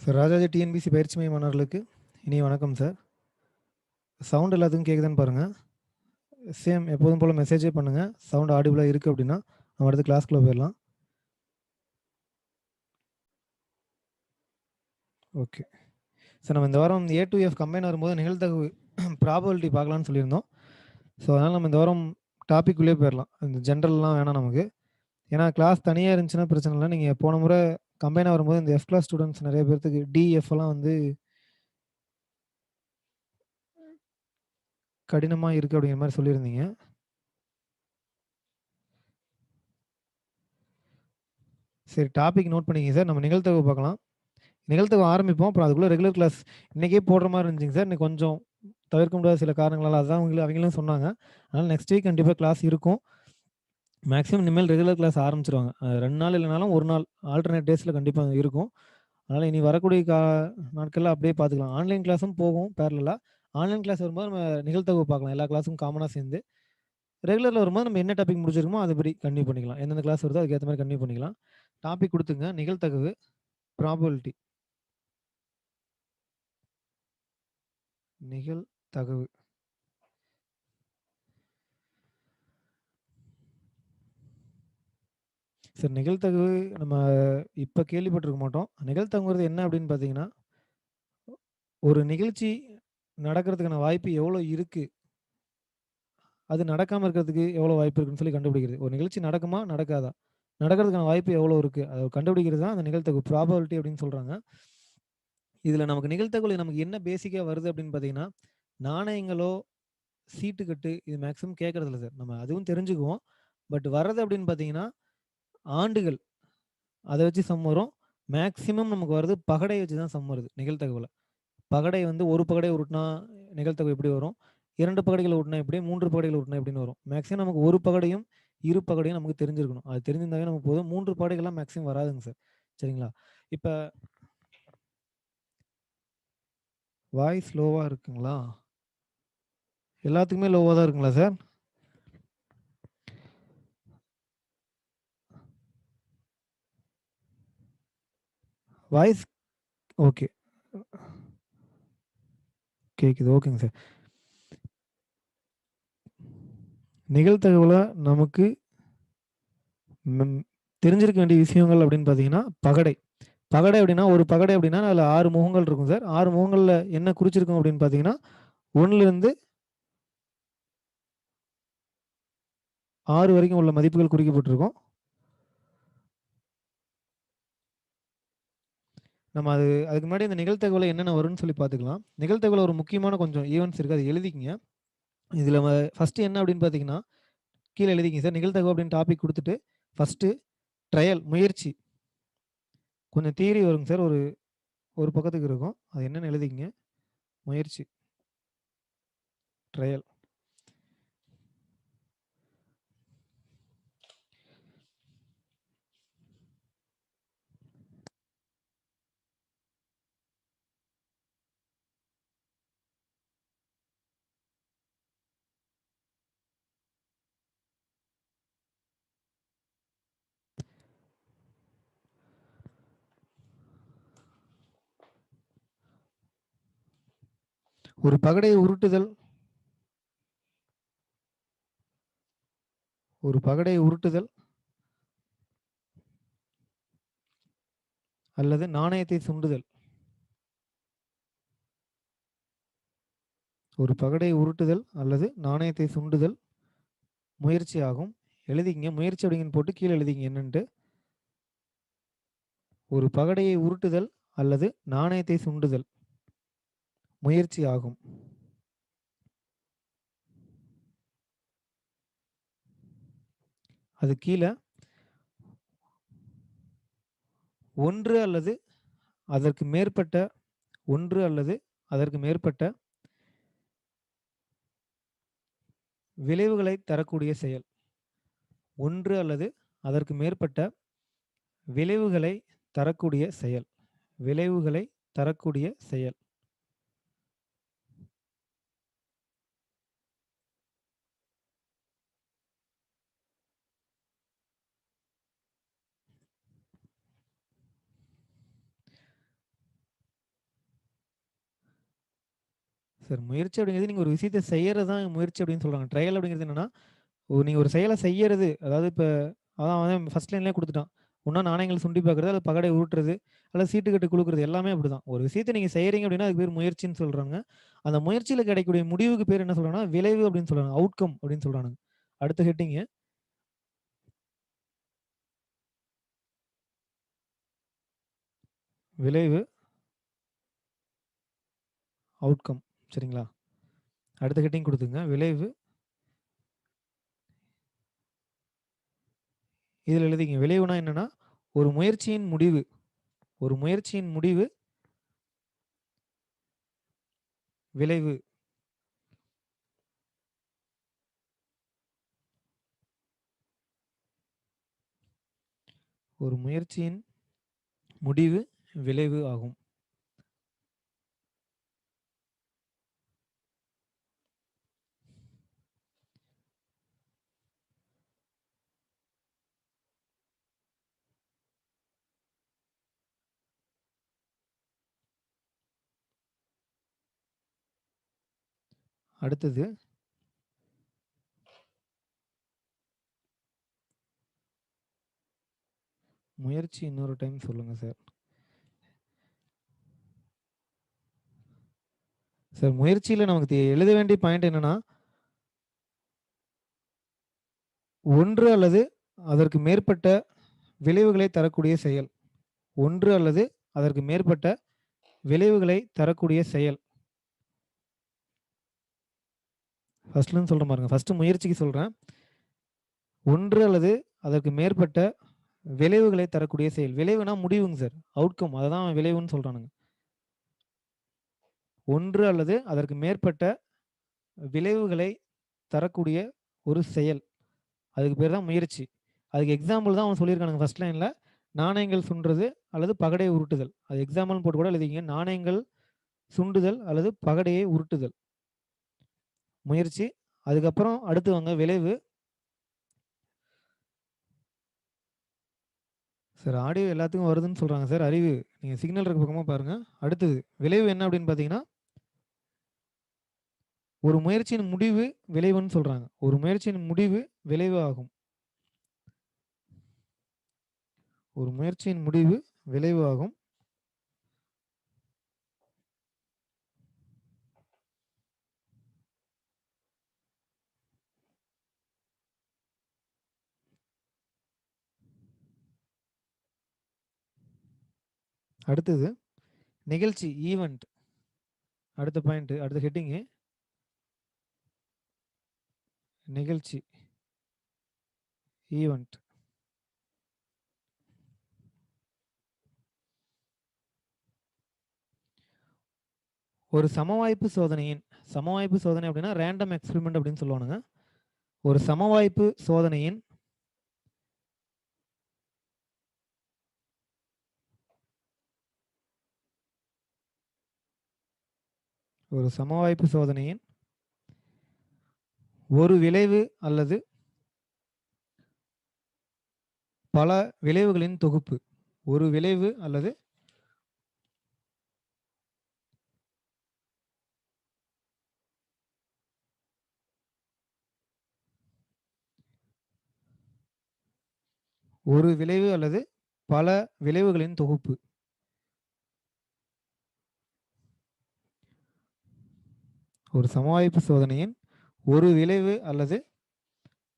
Sir Rajaji TNPSC பயிற்சி மைய மாணவர்களுக்கு இனிய வணக்கம் சார். சவுண்ட் எல்லாத்துக்கும் கேட்குதான்னு பாருங்கள். சேம் எப்போதும் போல் மெசேஜே பண்ணுங்கள். சவுண்ட் ஆடிபிளாக இருக்குது அப்படின்னா நம்ம அடுத்து கிளாஸ்க்குள்ளே போயிடலாம். ஓகே சார், நம்ம இந்த வாரம் ஏ டு எஃப் கம்பைன் வரும்போது நிகழ்தகவு ப்ராபபிலிட்டி பார்க்கலான்னு சொல்லியிருந்தோம். ஸோ அதனால் நம்ம இந்த வாரம் டாபிக் உள்ளே போயிடலாம். இந்த ஜென்ரல்லாம் வேணாம் நமக்கு. ஏன்னா கிளாஸ் தனியாக இருந்துச்சுன்னா பிரச்சனை இல்லை. நீங்கள் போன முறை கம்பைனாக வரும்போது இந்த எஃப் கிளாஸ் ஸ்டூடெண்ட்ஸ் நிறைய பேர்த்துக்கு டிஎஃப்லாம் வந்து கடினமாக இருக்குது அப்படிங்கிற மாதிரி சொல்லியிருந்தீங்க. சரி, டாபிக் நோட் பண்ணிக்கிங்க சார். நம்ம நிகழ்தகவு பார்க்கலாம். நிகழ்த்தவு ஆரம்பிப்போம். அப்புறம் அதுக்குள்ளே ரெகுலர் கிளாஸ் இன்றைக்கே போடுற மாதிரி இருந்துச்சுங்க சார். இன்னைக்கு கொஞ்சம் தவிர்க்க முடியாத சில காரணங்களால் அதுதான் அவங்களும் சொன்னாங்க. அதனால் நெக்ஸ்ட் வீக் கண்டிப்பாக கிளாஸ் இருக்கும். மேக்ஸிமம் இனிமேல் ரெகுலர் கிளாஸ் ஆரம்பிச்சிருவாங்க. 2 நாள் இல்லைனாலும் 1 நாள் ஆல்டர்னேட் டேஸில் கண்டிப்பாக இருக்கும். அதனால் இனி வரக்கூடிய நாட்களில் அப்படியே பார்த்துக்கலாம். ஆன்லைன் கிளாஸும் போகும் பேரலாக. ஆன்லைன் கிளாஸ் வரும்போது நம்ம நிகழ்த்தவு பார்க்கலாம். எல்லா கிளாஸும் காமனாக சேர்ந்து. ரெகுலரில் வரும்போது நம்ம என்ன டாபிக் முடிச்சிருக்கோமோ அதுபடி கன்டினியூ பண்ணிக்கலாம். எந்தெந்த கிளாஸ் வருதோ அதுக்கேற்ற மாதிரி கன்டினியூ பண்ணிக்கலாம். டாபிக் கொடுத்துங்க. நிகழ்தகவு ப்ராபபிலிட்டி. நிகழ்தகவு சார். நிகழ்தகவு நம்ம இப்போ கேள்விப்பட்டிருக்க மாட்டோம். நிகழ்தகவுங்கிறது என்ன அப்படின்னு பார்த்தீங்கன்னா, ஒரு நிகழ்ச்சி நடக்கிறதுக்கான வாய்ப்பு எவ்வளோ இருக்குது, அது நடக்காமல் இருக்கிறதுக்கு எவ்வளோ வாய்ப்பு இருக்குன்னு சொல்லி கண்டுபிடிக்கிறது. ஒரு நிகழ்ச்சி நடக்குமா நடக்காதா, நடக்கிறதுக்கான வாய்ப்பு எவ்வளோ இருக்குது அதை கண்டுபிடிக்கிறது தான் அந்த நிகழ்தகவு, ப்ராபபிலிட்டி அப்படின்னு சொல்கிறாங்க. இதில் நமக்கு நிகழ்தகவு நமக்கு என்ன பேசிக்காக வருது அப்படின்னு பார்த்தீங்கன்னா, நாணயங்களோ சீட்டுக்கட்டு இது மேக்ஸிமம் கேட்கறது இல்லை சார். நம்ம அதுவும் தெரிஞ்சுக்குவோம். பட் வர்றது அப்படின்னு பார்த்தீங்கன்னா ஆண்டுகள், அதை வச்சு சம் வரும். மேக்ஸிமம் நமக்கு வருது பகடை வச்சு தான் சம் வருது நிகழ்தகவில். பகடை வந்து ஒரு பகடை உருட்டினா நிகழ்தகவு எப்படி வரும், 2 பகடைகளை உருட்டினா எப்படி, 3 பகடைகளை உருட்டினா எப்படின்னு வரும். மேக்ஸிமம் நமக்கு ஒரு பகடையும் இரு பகடையும் நமக்கு தெரிஞ்சிருக்கணும். அது தெரிஞ்சிருந்தாவே நமக்கு போதும். 3 பகடைகள்லாம் மேக்ஸிமம் வராதுங்க சார். சரிங்களா? இப்போ வாய்ஸ் லோவாக இருக்குங்களா? எல்லாத்துக்குமே லோவாக தான் இருக்குங்களா சார்? வாய்ஸ் ஓகே கேட்குது. ஓகேங்க சார். நிகழ்தகவில் நமக்கு தெரிஞ்சிருக்க வேண்டிய விஷயங்கள் அப்படின்னு பார்த்தீங்கன்னா பகடை. பகடை அப்படின்னா ஒரு பகடை அப்படின்னா அதில் 6 முகங்கள் இருக்கும் சார். 6 முகங்களில் என்ன குறிச்சிருக்கும் அப்படின்னு பார்த்தீங்கன்னா 1லேருந்து 6 வரைக்கும் உள்ள மதிப்புகள் குறிக்கப்பட்டிருக்கும். நம்ம அதுக்கு முன்னாடி இந்த நிகழ்தகவில் என்னென்ன வரும்னு சொல்லி பார்த்துக்கலாம். நிகழ்தகவில் ஒரு முக்கியமான கொஞ்சம் ஈவெண்ட்ஸ் இருக்குது, அதை எழுதிக்கிங்க. இதில் ஃபஸ்ட்டு என்ன அப்படின்னு பார்த்தீங்கன்னா கீழே எழுதிக்கிங்க சார். நிகழ்தகவு அப்படின்னு டாபிக் கொடுத்துட்டு ஃபஸ்ட்டு ட்ரையல் முயற்சி, கொஞ்சம் தியரி வருங்க சார். ஒரு பக்கத்துக்கு இருக்கும். அது என்னென்னு எழுதிக்கிங்க. முயற்சி, ட்ரையல். ஒரு பகடையை உருட்டுதல், ஒரு பகடையை உருட்டுதல் அல்லது நாணயத்தை சுண்டுதல். ஒரு பகடையை உருட்டுதல் அல்லது நாணயத்தை சுண்டுதல் முயற்சி ஆகும். எழுதிங்க. முயற்சி அப்படிங்கன்னு போட்டு கீழே எழுதிங்க என்னன்ட்டு. ஒரு பகடையை உருட்டுதல் அல்லது நாணயத்தை சுண்டுதல் முயற்சி ஆகும். அது கீழே ஒன்று அல்லது அதற்கு மேற்பட்ட விளைவுகளை தரக்கூடிய செயல். ஒன்று அல்லது அதற்கு மேற்பட்ட விளைவுகளை தரக்கூடிய செயல். விளைவுகளை தரக்கூடிய செயல். சார் முயற்சி அப்படிங்கிறது நீங்க ஒரு விஷயத்த செய்யறது தான் முயற்சி அப்படின்னு சொல்றாங்க. ட்ரையல் அப்படிங்கிறது என்னன்னா, நீங்க ஒரு செயல செய்யறது. அதாவது இப்ப அதான் அவன் ஃபர்ஸ்ட் லைன்லயே குடுத்துட்டான். ஒண்ணா நாணயங்கள் சுண்டி பார்க்கிறது, அல்லது பகடை உருட்டுறது, அல்லது சீட்டு கட்டு குலுக்குறது எல்லாமே அப்படிதான். ஒரு விஷயத்த நீங்க செய்றீங்க அப்படின்னா, அதுக்கு பேர் முயற்சின்னு சொல்றாங்க. அந்த முயற்சியில கிடைக்கக்கூடிய முடிவுக்கு பேர் என்ன சொல்றாங்கன்னா, விளைவு அப்படின்னு சொல்றாங்க. அவுட்கம் அப்படின்னு சொல்றானுங்க. அடுத்த ஹெட்டிங்கு விளைவு, அவுட்கம். சரிங்களா? அடுத்த ஹெட்டிங் குடுத்துங்க. விளைவு இதில எழுதிக்கங்க. விளைவுனா என்னன்னா, ஒரு முயற்சியின் முடிவு. ஒரு முயற்சியின் முடிவு விளைவு. ஒரு முயற்சியின் முடிவு விளைவு ஆகும். அடுத்தது முயற்சி இன்னொரு டைம் சொல்லுங்க சார். சார் முயற்சியில நமக்கு எழுத வேண்டிய பாயிண்ட் என்னன்னா, 1 அல்லது அதற்கு மேற்பட்ட விளைவுகளை தரக்கூடிய செயல். 1 அல்லது அதற்கு மேற்பட்ட விளைவுகளை தரக்கூடிய செயல். ஃபர்ஸ்ட்லருந்து சொல்றேன் பாருங்க. ஃபர்ஸ்ட் முயற்சிக்கு சொல்றேன். 1 அல்லது அதற்கு மேற்பட்ட விளைவுகளை தரக்கூடிய செயல். விளைவுனா முடிவுங்க சார். அவுட்கம் அததான் விளைவுன்னு சொல்றானுங்க. 1 அல்லது அதற்கு மேற்பட்ட விளைவுகளை தரக்கூடிய ஒரு செயல். அதுக்கு பேர் தான் முயற்சி. அதுக்கு எக்ஸாம்பிள் தான் அவன் சொல்லியிருக்கானுங்க ஃபர்ஸ்ட் லைன்ல. நாணயங்கள் சுண்டுறது அல்லது பகடை உருட்டுதல். அது எக்ஸாம்பிள்னு போட்டு கூட எழுதிக்கங்க. நாணயங்கள் சுண்டுதல் அல்லது பகடையை உருட்டுதல். முயற்சி. அதுக்கப்புறம் அடுத்து வாங்க விளைவு. சார் ஆடியோ எல்லாத்துக்கும் வருதுன்னு சொல்றாங்க சார். அறிவு. நீங்க சிக்னல் இருக்க பக்கமா பாருங்க. அடுத்தது விளைவு என்ன அப்படின்னு பார்த்தீங்கன்னா, ஒரு முயற்சியின் முடிவு விளைவுன்னு சொல்றாங்க. ஒரு முயற்சியின் முடிவு விளைவு ஆகும். ஒரு முயற்சியின் முடிவு விளைவு ஆகும். அடுத்தது நிகழ்ச்சி ஈவென்ட். அடுத்த பாயிண்ட் அடுத்த ஹெட்டிங் நிகழ்ச்சி ஈவென்ட். ஒரு சமவாய்ப்பு சோதனையின் சமவாய்ப்பு சோதனை அப்படின்னா ரேண்டம் எக்ஸ்பெரிமெண்ட் அப்படின்னு சொல்லுவானுங்க. ஒரு சமவாய்ப்பு சோதனையின் ஒரு சமவாய்ப்பு சோதனையின் ஒரு விளைவு அல்லது பல விளைவுகளின் தொகுப்பு. ஒரு விளைவு அல்லது ஒரு விளைவு அல்லது பல விளைவுகளின் தொகுப்பு. ஒரு சமவாய்ப்பு சோதனையின் ஒரு விளைவு அல்லது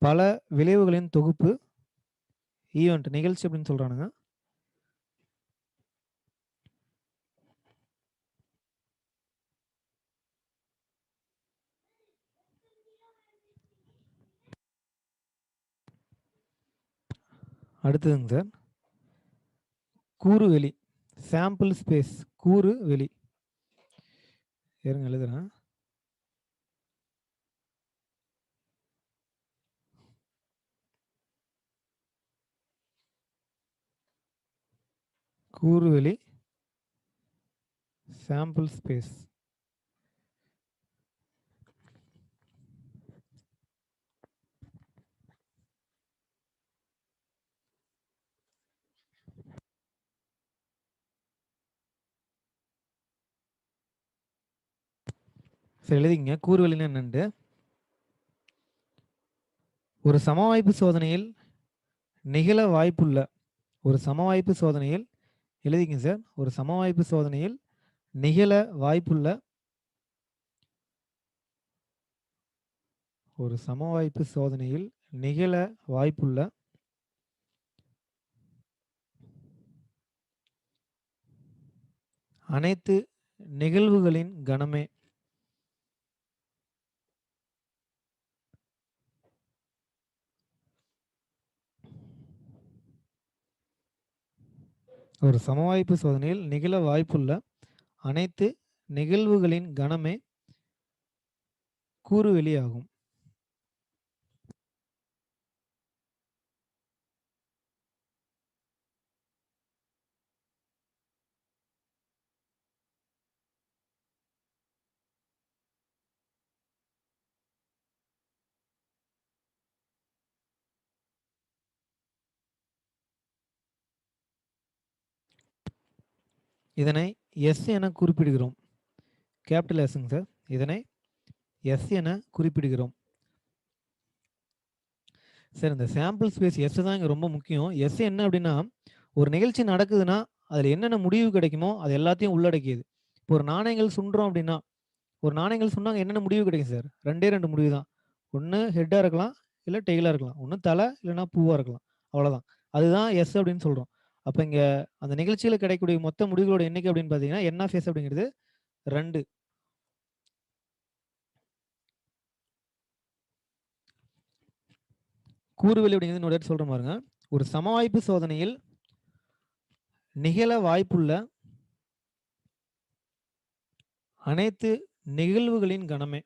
பல விளைவுகளின் தொகுப்பு ஈவென்ட் நிகழ்ச்சி அப்படின்னு சொல்றானுங்க. அடுத்ததுங்க சார் கூறு வெளி சாம்பிள் ஸ்பேஸ். கூறு வெளி இருங்க எழுதுறேன். கூறு வெளி சாம்பிள் ஸ்பேஸ். சரி எழுதிக்கங்க. கூறுவெளின்னா என்னன்ட்டு. ஒரு சமவாய்ப்பு சோதனையில் நிகழ வாய்ப்புள்ள ஒரு சமவாய்ப்பு சோதனையில் எழுதிக்கங்க சார். ஒரு சமவாய்ப்பு சோதனையில் நிகழ வாய்ப்புள்ள ஒரு சமவாய்ப்பு சோதனையில் நிகழ வாய்ப்புள்ள அனைத்து நிகழ்வுகளின் கணமே ஒரு சமவாய்ப்பு சோதனையில் நிகழ வாய்ப்புள்ள அனைத்து நிகழ்வுகளின் கணமே கூறுவெளி ஆகும். இதனை எஸ் என குறிப்பிடுகிறோம். கேபிட்டல் எஸ்ங்க சார். இதனை எஸ் என குறிப்பிடுகிறோம். சார் இந்த சாம்பிள் ஸ்பேஸ் எஸ் தான் இங்கே ரொம்ப முக்கியம். எஸ் என்ன அப்படின்னா, ஒரு நிகழ்ச்சி நடக்குதுன்னா அதில் என்னென்ன முடிவு கிடைக்குமோ அது எல்லாத்தையும் உள்ளடக்கியது. இப்போ ஒரு நாணயங்கள் சுண்டுறோம் அப்படின்னா, ஒரு நாணயங்கள் சொன்னாங்க என்னென்ன முடிவு கிடைக்கும் சார்? ரெண்டே ரெண்டு முடிவு தான். ஒன்று ஹெட்டாக இருக்கலாம், இல்லை டெய்லாக இருக்கலாம். ஒன்று தலை இல்லைன்னா பூவாக இருக்கலாம். அவ்வளோதான். அதுதான் எஸ் அப்படின்னு சொல்கிறோம். அப்போ இங்கே அந்த நிகழ்ச்சியில் கிடைக்கக்கூடிய மொத்த முடிவுகளோட எண்ணிக்கை அப்படின்னு பார்த்தீங்கன்னா என் ஆஃப் எஸ் அப்படிங்கிறது 2. கூறுவெளி அப்படிங்கிறது இன்னொரு சொல்ற பாருங்க. ஒரு சமவாய்ப்பு சோதனையில் நிகழ வாய்ப்புள்ள அனைத்து நிகழ்வுகளின் கணமே.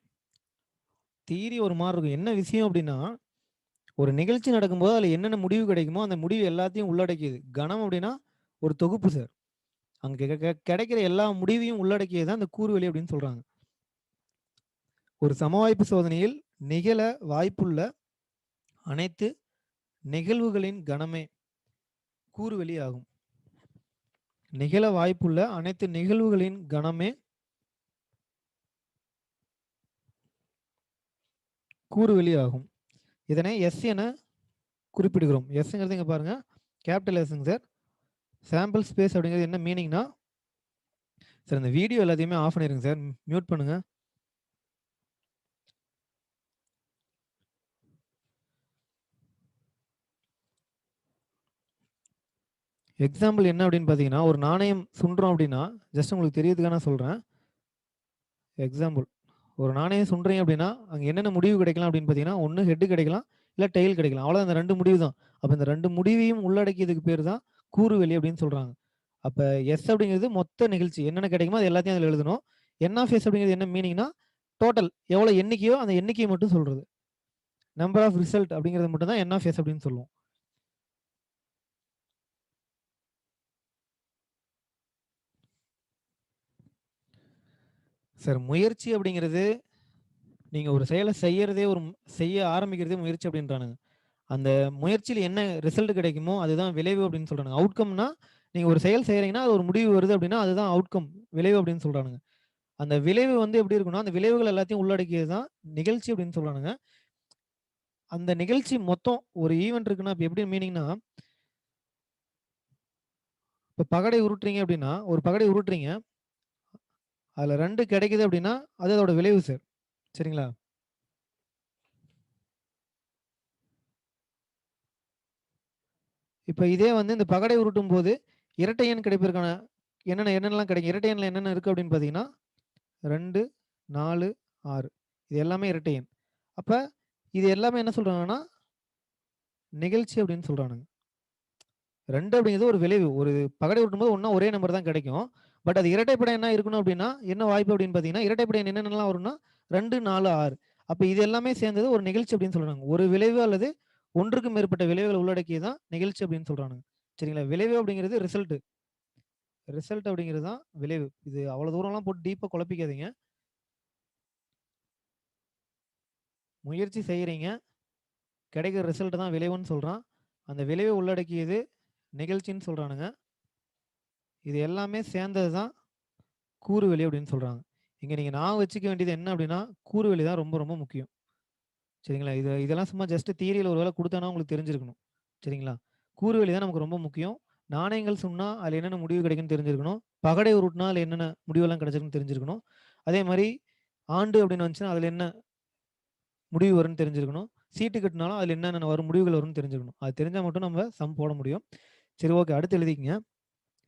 தீரி ஒரு மாதிரி இருக்கும். என்ன விஷயம் அப்படின்னா, ஒரு நிகழ்ச்சி நடக்கும்போது அதில் என்னென்ன முடிவு கிடைக்குமோ அந்த முடிவு எல்லாத்தையும் உள்ளடக்கியது. கணம் அப்படின்னா ஒரு தொகுப்பு சார். அங்கே கிடைக்கிற எல்லா முடிவையும் உள்ளடக்கியது தான் அந்த கூறுவெளி அப்படின்னு சொல்றாங்க. ஒரு சமவாய்ப்பு சோதனையில் நிகழ வாய்ப்புள்ள அனைத்து நிகழ்வுகளின் கணமே கூறுவெளி ஆகும். நிகழ வாய்ப்புள்ள அனைத்து நிகழ்வுகளின் கணமே கூறுவெளி ஆகும். இதனை எஸ் என குறிப்பிடுகிறோம். எஸ்ங்கிறது இங்க பாருங்க கேபிட்டல் எஸ்ங்க சார். சாம்பிள் ஸ்பேஸ் அப்படிங்கிறது என்ன மீனிங்னா, சார் இந்த வீடியோ எல்லாத்தையுமே ஆஃப் பண்ணிருங்க சார். மியூட் பண்ணுங்க. எக்ஸாம்பிள் என்ன அப்படின்னு பார்த்தீங்கன்னா, ஒரு நாணயம் சுண்டுறோம் அப்படின்னா, ஜஸ்ட் உங்களுக்கு தெரியறதுக்காக நான் சொல்கிறேன். எக்ஸாம்பிள் ஒரு நாணயம் சுண்டுறீங்க அப்படின்னா, அங்கே என்னென்ன முடிவு கிடைக்கலாம் அப்படின்னு பார்த்தீங்கன்னா, ஒன்று ஹெட்டு கிடைக்கலாம், இல்லை டெயில் கிடைக்கலாம். அவ்வளோ அந்த 2 முடிவு தான். அப்போ இந்த 2 முடிவையும் உள்ளடக்கியதுக்கு பேர் தான் கூறுவெளி அப்படின்னு சொல்கிறாங்க. அப்போ எஸ் அப்படிங்கிறது மொத்த நிகழ்ச்சி என்னென்ன கிடைக்குமோ அது எல்லாத்தையும் அதில் எழுதணும். என் ஆஃப் எஸ் அப்படிங்கிறது என்ன மீனிங்னா, டோட்டல் எவ்வளோ எண்ணிக்கையோ அந்த எண்ணிக்கையை மட்டும் சொல்கிறது. நம்பர் ஆஃப் ரிசல்ட் அப்படிங்கிறது மட்டும் தான் என் ஆஃப் எஸ் அப்படின்னு சொல்லுவோம். சார் முயற்சி அப்படிங்கிறது நீங்கள் ஒரு செயலை செய்யறதே செய்ய ஆரம்பிக்கிறதே முயற்சி அப்படின்றானுங்க. அந்த முயற்சியில் என்ன ரிசல்ட் கிடைக்குமோ அதுதான் விளைவு அப்படின்னு சொல்றாங்க. அவுட்கம்னா நீங்கள் ஒரு செயல் செய்கிறீங்கன்னா அது ஒரு முடிவு வருது அப்படின்னா அதுதான் அவுட்கம் விளைவு அப்படின்னு சொல்கிறானுங்க. அந்த விளைவு வந்து எப்படி இருக்குன்னா அந்த விளைவுகள் எல்லாத்தையும் உள்ளடக்கியது தான் நிகழ்ச்சி அப்படின்னு சொல்கிறானுங்க. அந்த நிகழ்ச்சி மொத்தம் ஒரு ஈவெண்ட் இருக்குன்னா இப்போ எப்படி மீனிங்னா, இப்போ பகடை உருட்டுறீங்க அப்படின்னா ஒரு பகடை உருட்டுறீங்க, அதில் 2 கிடைக்குது அப்படின்னா அது அதோட விளைவு சார். சரிங்களா? இப்போ இதே வந்து இந்த பகடை உருட்டும் போது இரட்டை எண் கிடைப்பதற்கான என்னென்னலாம் கிடைக்கும், இரட்டை எண்ணில் என்னென்ன இருக்குது அப்படின்னு பார்த்தீங்கன்னா 2, 4, 6 இது எல்லாமே இரட்டை எண். அப்போ இது எல்லாமே என்ன சொல்கிறாங்கன்னா நிகழ்ச்சி அப்படின்னு சொல்கிறானுங்க. 2 அப்படிங்கிறது ஒரு விளைவு. ஒரு பகடை உருட்டும் போது ஒன்றா ஒரே நம்பர் தான் கிடைக்கும். பட் அது இரட்டைப்படை என்ன இருக்கணும் அப்படின்னா என்ன வாய்ப்பு அப்படின்னு பார்த்தீங்கன்னா இரட்டைப்படை என்னென்னலாம் வரும்னா 2, 4, 6. அப்போ இது எல்லாமே சேர்ந்தது ஒரு நிகழ்ச்சி அப்படின்னு சொல்கிறாங்க. ஒரு விளைவு அல்லது ஒன்றுக்கு மேற்பட்ட விளைவுகளை உள்ளடக்கியதான் நிகழ்ச்சி அப்படின்னு சொல்கிறானுங்க. சரிங்களா? விளைவு அப்படிங்கிறது ரிசல்ட். ரிசல்ட் அப்படிங்கிறது தான் விளைவு. இது அவ்வளோ தூரம்லாம் போட்டு டீப்பாக குழப்பிக்காதீங்க. முயற்சி செய்கிறீங்க, கிடைக்கிற ரிசல்ட் தான் விளைவுன்னு சொல்கிறான். அந்த விளைவை உள்ளடக்கியது நிகழ்ச்சின்னு சொல்கிறானுங்க. இது எல்லாமே சேர்ந்தது தான் கூறுவெளி அப்படின்னு சொல்கிறாங்க. இங்க நீங்க ஞாபகம் வச்சுக்க வேண்டியது என்ன அப்படின்னா, கூறுவெளி தான் ரொம்ப ரொம்ப முக்கியம். சரிங்களா? இதெல்லாம் சும்மா ஜஸ்ட் தியரியில ஒரு வேள குடுத்தானா உங்களுக்கு தெரிஞ்சிருக்கணும். சரிங்களா? கூறுவெளி தான் நமக்கு ரொம்ப முக்கியம். நாணயங்கள் சொன்னா அதில என்னென்ன முடிவு கிடைக்கும்னு தெரிஞ்சிருக்கணும். பகடை உருட்டுனா அதில என்னென்ன முடிவெல்லாம் கிடைச்சிருக்குன்னு தெரிஞ்சிருக்கணும். அதே மாரி ஆண்டு அப்படின்னு வந்துச்சுன்னா, அதில என்ன முடிவு வரும்னு தெரிஞ்சிருக்கணும். சீட்டு கட்டுனாலும் அதில என்னென்ன வரும் முடிவுகள் வரும்னு தெரிஞ்சிருக்கணும். அது தெரிஞ்சா மட்டும் நம்ம சம் போட முடியும். சரி ஓகே. அடுத்து எழுதிக்கங்க.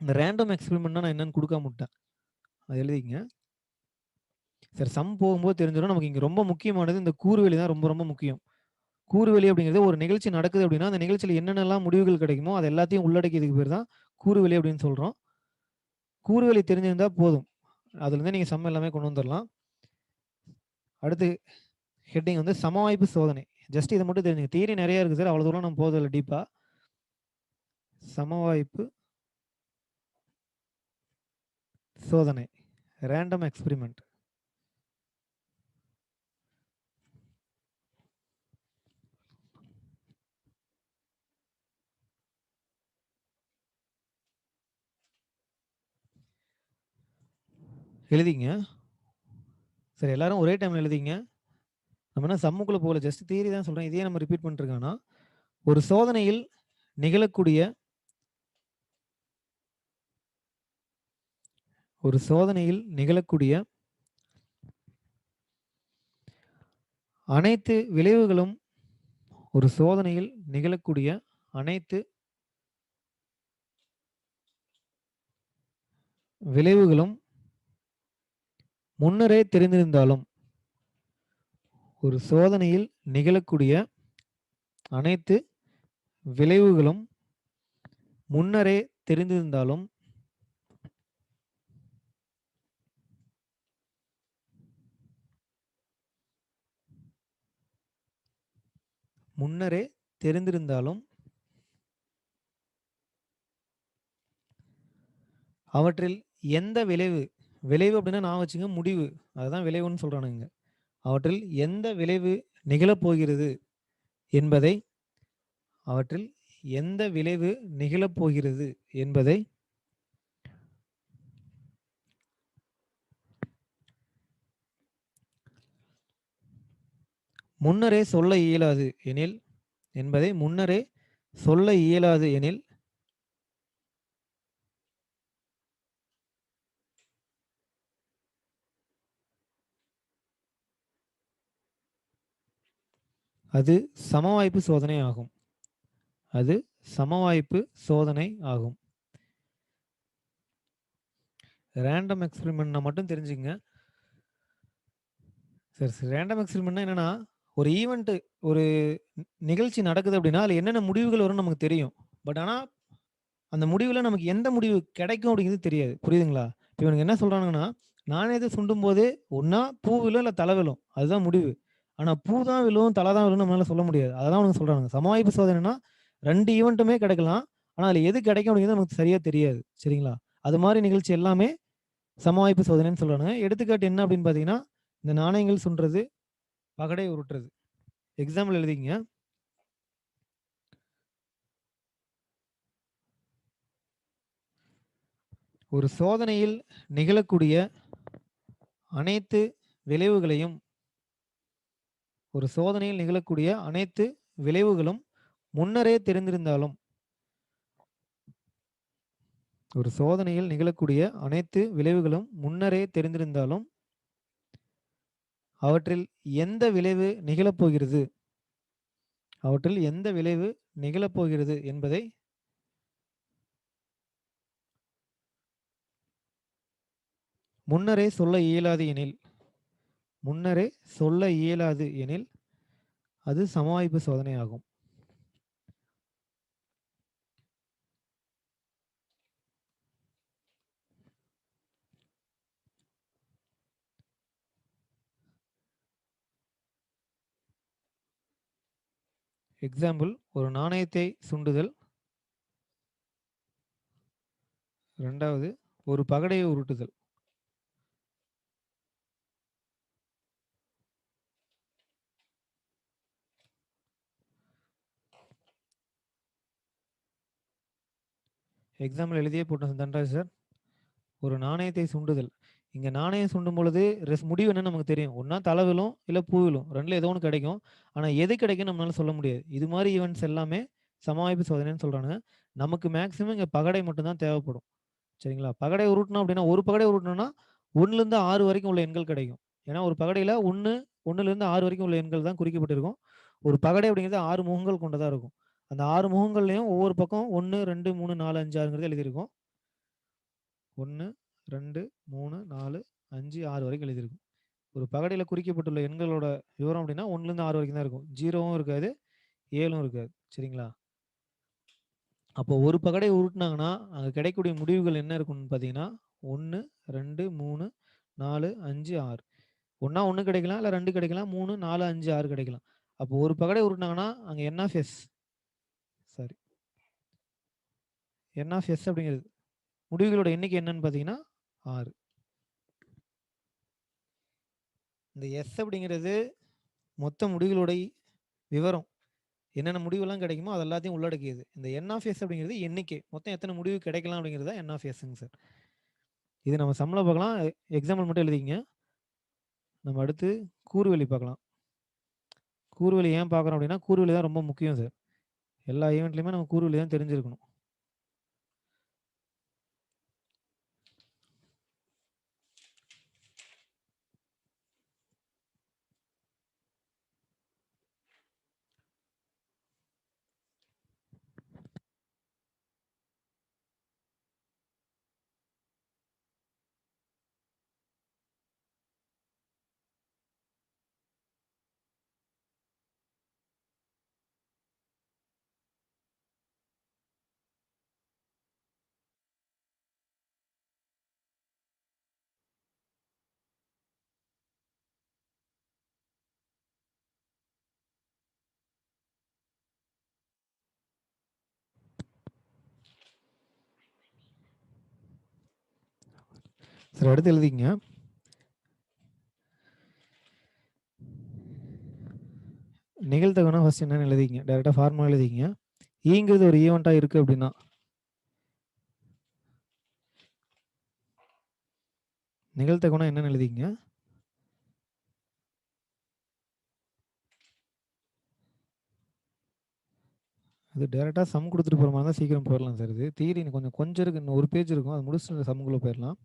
இந்த ரேண்டம் எக்ஸ்பெரிமென்ட்னா நான் என்னன்னு குடுக்காம உட்டேன். அத எழுதிக்கங்க. சரி சம் போகும்போது தெரிஞ்சிரும். நமக்கு இங்க ரொம்ப முக்கியமானது இந்த கூறுவெளி தான் ரொம்ப ரொம்ப முக்கியம். கூறுவெளி அப்படிங்கிறது ஒரு நிகழ்ச்சி நடக்குது அப்படின்னா, அந்த நிகழ்ச்சியில என்னென்னலாம் முடிவுகள் கிடைக்குமோ, அது எல்லாத்தையும் உள்ளடக்கியதுக்கு பேர் தான் கூறுவெளி அப்படின்னு சொல்றோம். கூறுவெளி தெரிஞ்சிருந்தா போதும். அதுலருந்து நீங்க சம் எல்லாமே கொண்டு வந்துரலாம். அடுத்து ஹெட்டிங் வந்து சமவாய்ப்பு சோதனை. ஜஸ்ட் இத மட்டும் தெரிஞ்சுங்க. தியரி நெறைய இருக்கு சார். அவ்வளோ தூரம் நம்ம போறதில்ல டீப்பா. சமவாய்ப்பு சோதனை. Random experiment. எழுதிக்கங்க. சரி எல்லாரும் ஒரே டைம்ல எழுதிக்கங்க. நம்ம என்ன சம்முக்குள்ள போகல. ஜஸ்ட் தியரி தான் சொல்றேன். இதையே நம்ம ரிப்பீட் பண்ணிட்டு இருக்கோம்னா, ஒரு சோதனையில் நிகழக்கூடிய ஒரு சோதனையில் நிகழக்கூடிய அனைத்து விளைவுகளும் ஒரு சோதனையில் நிகழக்கூடிய அனைத்து விளைவுகளும் முன்னரே தெரிந்திருந்தாலும் ஒரு சோதனையில் நிகழக்கூடிய அனைத்து விளைவுகளும் முன்னரே தெரிந்திருந்தாலும் முன்னரே தெரிந்திருந்தாலும் அவற்றில் எந்த விளைவு விளைவு அப்படின்னா நான் வச்சுங்க முடிவு அதுதான் விளைவுன்னு சொல்றானுங்க. அவற்றில் எந்த விளைவு நிகழப்போகிறது என்பதை அவற்றில் எந்த விளைவு நிகழப்போகிறது என்பதை முன்னரே சொல்ல இயலாது எனில் என்பதை முன்னரே சொல்ல இயலாது எனில் அது சமவாய்ப்பு சோதனை ஆகும். அது சமவாய்ப்பு சோதனை ஆகும். ரேண்டம் எக்ஸ்பெரிமெண்ட்னா மட்டும் தெரிஞ்சுக்கங்க. சரி, சரி. ரேண்டம் எக்ஸ்பெரிமெண்ட்னா என்னன்னா, ஒரு ஈவென்ட் ஒரு நிகழ்ச்சி நடக்குது அப்படின்னா, அதுல என்னென்ன முடிவுகள் வரும்னு நமக்கு தெரியும். பட் ஆனா, அந்த முடிவுல நமக்கு எந்த முடிவு கிடைக்கும் அப்படிங்கிறது தெரியாது. புரியுதுங்களா? இப்ப இவனுங்க என்ன சொல்றானுங்கன்னா, நாணயத்த சுண்டும்போது ஒண்ணா பூ விழும், இல்ல தல விழும். அதுதான் முடிவு. ஆனா பூ தான் விழும், தல தான் விழும்னு நம்மளால சொல்ல முடியாது. அததான் அவனுங்க சொல்றானுங்க. சமவாய்ப்பு சோதனைன்னா 2 ஈவென்ட்டுமே கிடைக்கலாம். ஆனா, அதுல எது கிடைக்கும் அப்படிங்கிறது நமக்கு சரியா தெரியாது. சரிங்களா? அது மாரி நிகழ்ச்சி எல்லாமே சமவாய்ப்பு சோதனைன்னு சொல்றானுங்க. எடுத்துக்காட்டு என்ன அப்படின்னு பார்த்தீங்கன்னா, இந்த நாணயங்கள் சுண்டுறது, பகடை உருட்டுறது. எக்ஸாம்பிள் எழுதிக்கங்க. ஒரு சோதனையில் நிகழக்கூடிய அனைத்து விளைவுகளையும் ஒரு சோதனையில் நிகழக்கூடிய அனைத்து விளைவுகளும் முன்னரே தெரிந்திருந்தாலும் ஒரு சோதனையில் நிகழக்கூடிய அனைத்து விளைவுகளும் முன்னரே தெரிந்திருந்தாலும் அவற்றில் எந்த விளைவு நிகழப்போகிறது அவற்றில் எந்த விளைவு நிகழப்போகிறது என்பதை முன்னரே சொல்ல இயலாது எனில் முன்னரே சொல்ல இயலாது எனில் அது சமவாய்ப்பு சோதனை ஆகும். எக்ஸாம்பிள் ஒரு நாணயத்தை சுண்டுதல். 2வது ஒரு பகடையை உருட்டுதல். எக்ஸாம்பிள் எழுதியே போட்டேன் தன்ராஜ் சார். ஒரு நாணயத்தை சுண்டுதல். இங்க நாணயம் சுண்டும் பொழுது முடிவு என்னன்னு நமக்கு தெரியும். ஒண்ணா தல விழும், இல்ல பூ விழும். 2ல ஏதோ ஒண்ணு கிடைக்கும். ஆனா எது கிடைக்கும்னு நம்மளால சொல்ல முடியாது. இது மாரி ஈவென்ட்ஸ் எல்லாமே சமவாய்ப்பு சோதனைன்னு சொல்றானுங்க. நமக்கு மேக்ஸிமம் இங்க பகடை மட்டும் தான் தேவைப்படும். சரிங்களா? பகடை உருட்டணும் அப்படின்னா, ஒரு பகடை உருட்டணும்னா 1லேருந்து 6 வரைக்கும் உள்ள எண்கள் கிடைக்கும். ஏன்னா ஒரு பகடையில 1லேருந்து 6 வரைக்கும் உள்ள எண்கள் தான் குறிக்கப்பட்டிருக்கும். ஒரு பகடை அப்படிங்கிறது 6 முகங்கள் கொண்டதா இருக்கும். அந்த 6 முகங்கள்லயும் ஒவ்வொரு பக்கம் 1, 2, 3, 4, 5, 6ங்கிறது எழுதியிருக்கும். 1, 2, 3, 4, 5, 6 வரைக்கும் எழுதியிருக்கும். ஒரு பகடையில குறிக்கப்பட்டுள்ள எண்களோட விவரம் அப்படின்னா 1லேருந்து 6 வரைக்கும் தான் இருக்கும். 0வும் இருக்காது, 7ம் இருக்காது. சரிங்களா? அப்போ ஒரு பகடை உருட்டுனாங்கன்னா, அங்க கிடைக்கக்கூடிய முடிவுகள் என்ன இருக்கும்னு பார்த்தீங்கன்னா, 1, 2, 3, 4, 5, 6. ஒண்ணா 1 கிடைக்கலாம், இல்ல 2 கிடைக்கலாம், 3, 4, 5, 6 கிடைக்கலாம். அப்போ ஒரு பகடை உருட்டுனாங்கன்னா, அங்க n of S sorry n of S அப்படிங்கிறது முடிவுகளோட எண்ணிக்கை என்னன்னு பார்த்தீங்கன்னா 6. இந்த எஸ் அப்படிங்கிறது மொத்த முடிவுகளோட விவரம். என்னென்ன முடிவுலாம் கிடைக்குமோ அது எல்லாத்தையும் உள்ளடக்கியது. இந்த என் ஆஃப் எஸ் அப்படிங்கிறது எண்ணிக்கை. மொத்தம் எத்தனை முடிவு கிடைக்கலாம் அப்படிங்கிறது தான் என் ஆஃப் எஸ்ங்க சார். இது நம்ம சம்ல பார்க்கலாம். எக்ஸாம்பிள் மட்டும் எழுதிக்கங்க. நம்ம அடுத்து கூறுவெளி பார்க்கலாம். கூறுவெளி ஏன் பார்க்குறோம் அப்படின்னா, கூறுவெளி தான் ரொம்ப முக்கியம் சார். எல்லா ஈவென்ட்லயுமே நம்ம கூறுவெளி தான் தெரிஞ்சிருக்கணும். சார் அடுத்து எழுதிக்கங்க. நிகழ்தகவுனா ஃபர்ஸ்ட் என்னன்னு எழுதிக்கங்க. டைரக்ட்டா ஃபார்முலா எழுதிக்கங்க. ஈங்கிறது ஒரு ஈவென்ட்டா இருக்கு அப்படின்னா, நிகழ்தகவுனா என்னன்னு எழுதிக்கங்க. அது டைரக்ட்டா சம் குடுத்துட்டு போற மாரி இருந்தா சீக்கிரம் போயிரலாம் சார் இது. தியரி கொஞ்சம் இருக்கு. இன்னும் ஒரு பேஜ் இருக்கும். அத முடிச்சுட்டு சம்க்குள்ள போயிரலாம்.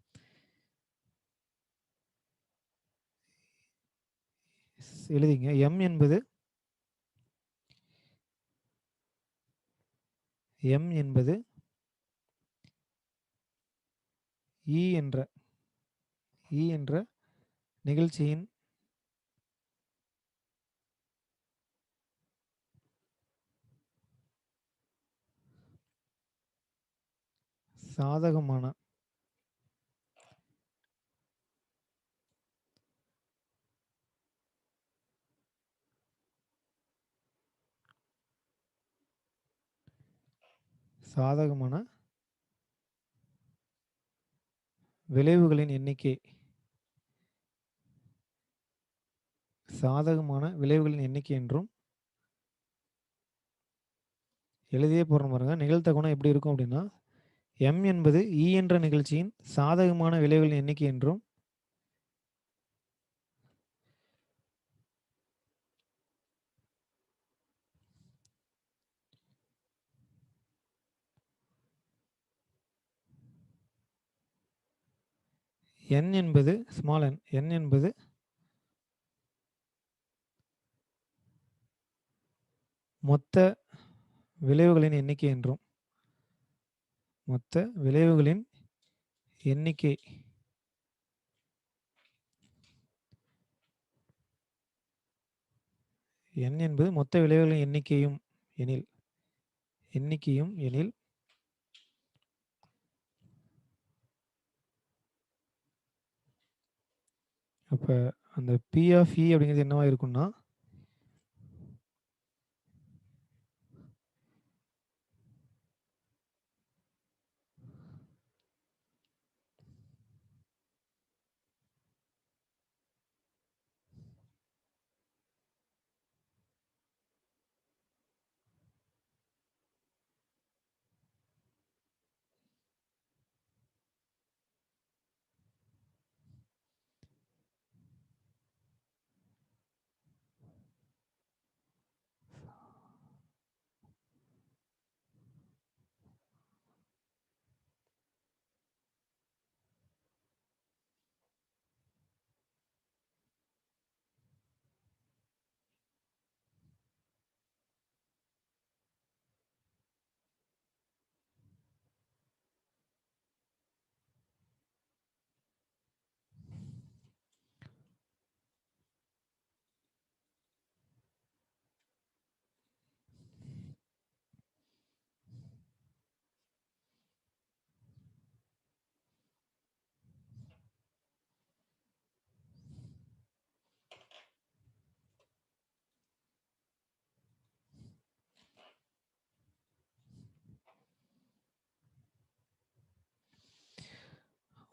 எழுதிங்க. M என்பது E என்ற E என்ற நிகழ்ச்சியின் சாதகமான சாதகமான விளைவுகளின் எண்ணிக்கை சாதகமான விளைவுகளின் எண்ணிக்கை என்றும் எழுதியே போடுறோம் பாருங்க. நிகழ்தகவுனா எப்படி இருக்கும் அப்படின்னா, M என்பது E என்ற நிகழ்ச்சியின் சாதகமான விளைவுகளின் எண்ணிக்கை என்றும், N என்பது ஸ்மால் n என்பது மொத்த விளைவுகளின் எண்ணிக்கை என்றும், மொத்த விளைவுகளின் எண்ணிக்கை n என்பது மொத்த விளைவுகளின் எண்ணிக்கையும் எனில் அப்ப அந்த P ஆஃப் E அப்படிங்கிறது என்னவா இருக்கும்னா,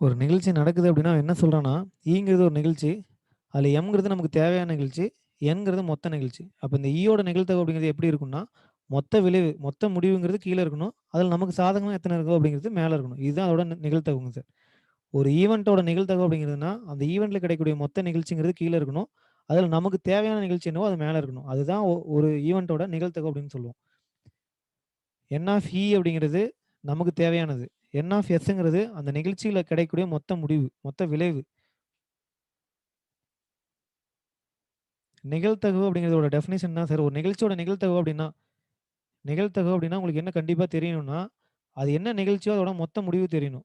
ஒரு நிகழ்ச்சி நடக்குது அப்படின்னா என்ன சொல்றேன்னா, ஈங்கிறது ஒரு நிகழ்ச்சி. அதில எம்ங்கிறது நமக்கு தேவையான நிகழ்ச்சி. என்கிறது மொத்த நிகழ்ச்சி. அப்ப இந்த ஈயோட நிகழ்தகவு அப்படிங்கிறது எப்படி இருக்கும்னா, மொத்த விளைவு, மொத்த முடிவுங்கிறது கீழ இருக்கணும். அதில நமக்கு சாதகமா எத்தனை இருக்கோ அப்படிங்கிறது மேல இருக்கணும். இதுதான் அதோட நிகழ்தகவுங்க சார். ஒரு ஈவென்ட்டோட நிகழ்தகவு அப்படிங்கிறதுனா, அந்த ஈவென்ட்ல கிடைக்கக்கூடிய மொத்த நிகழ்ச்சிங்கிறது கீழ இருக்கணும். அதில நமக்கு தேவையான நிகழ்ச்சி என்னவோ அது மேல இருக்கணும். அதுதான் ஒரு ஈவென்ட்டோட நிகழ்தகவு அப்படின்னு சொல்லுவோம். என் ஆஃப் இ அப்படிங்கிறது நமக்கு தேவையானது. என் ஆஃப் எஸ்ங்கிறது அந்த நிகழ்ச்சியில கிடைக்கக்கூடிய மொத்த முடிவு, மொத்த விளைவு. நிகழ்தகவு அப்படிங்கிறதோட டெஃபினிஷன் தான் சார். ஒரு நிகழ்ச்சியோட நிகழ்தகவு அப்படின்னா நிகழ்தகவு அப்படின்னா உங்களுக்கு என்ன கண்டிப்பா தெரியணும்னா, அது என்ன நிகழ்ச்சியோ அதோட மொத்த முடிவு தெரியணும்.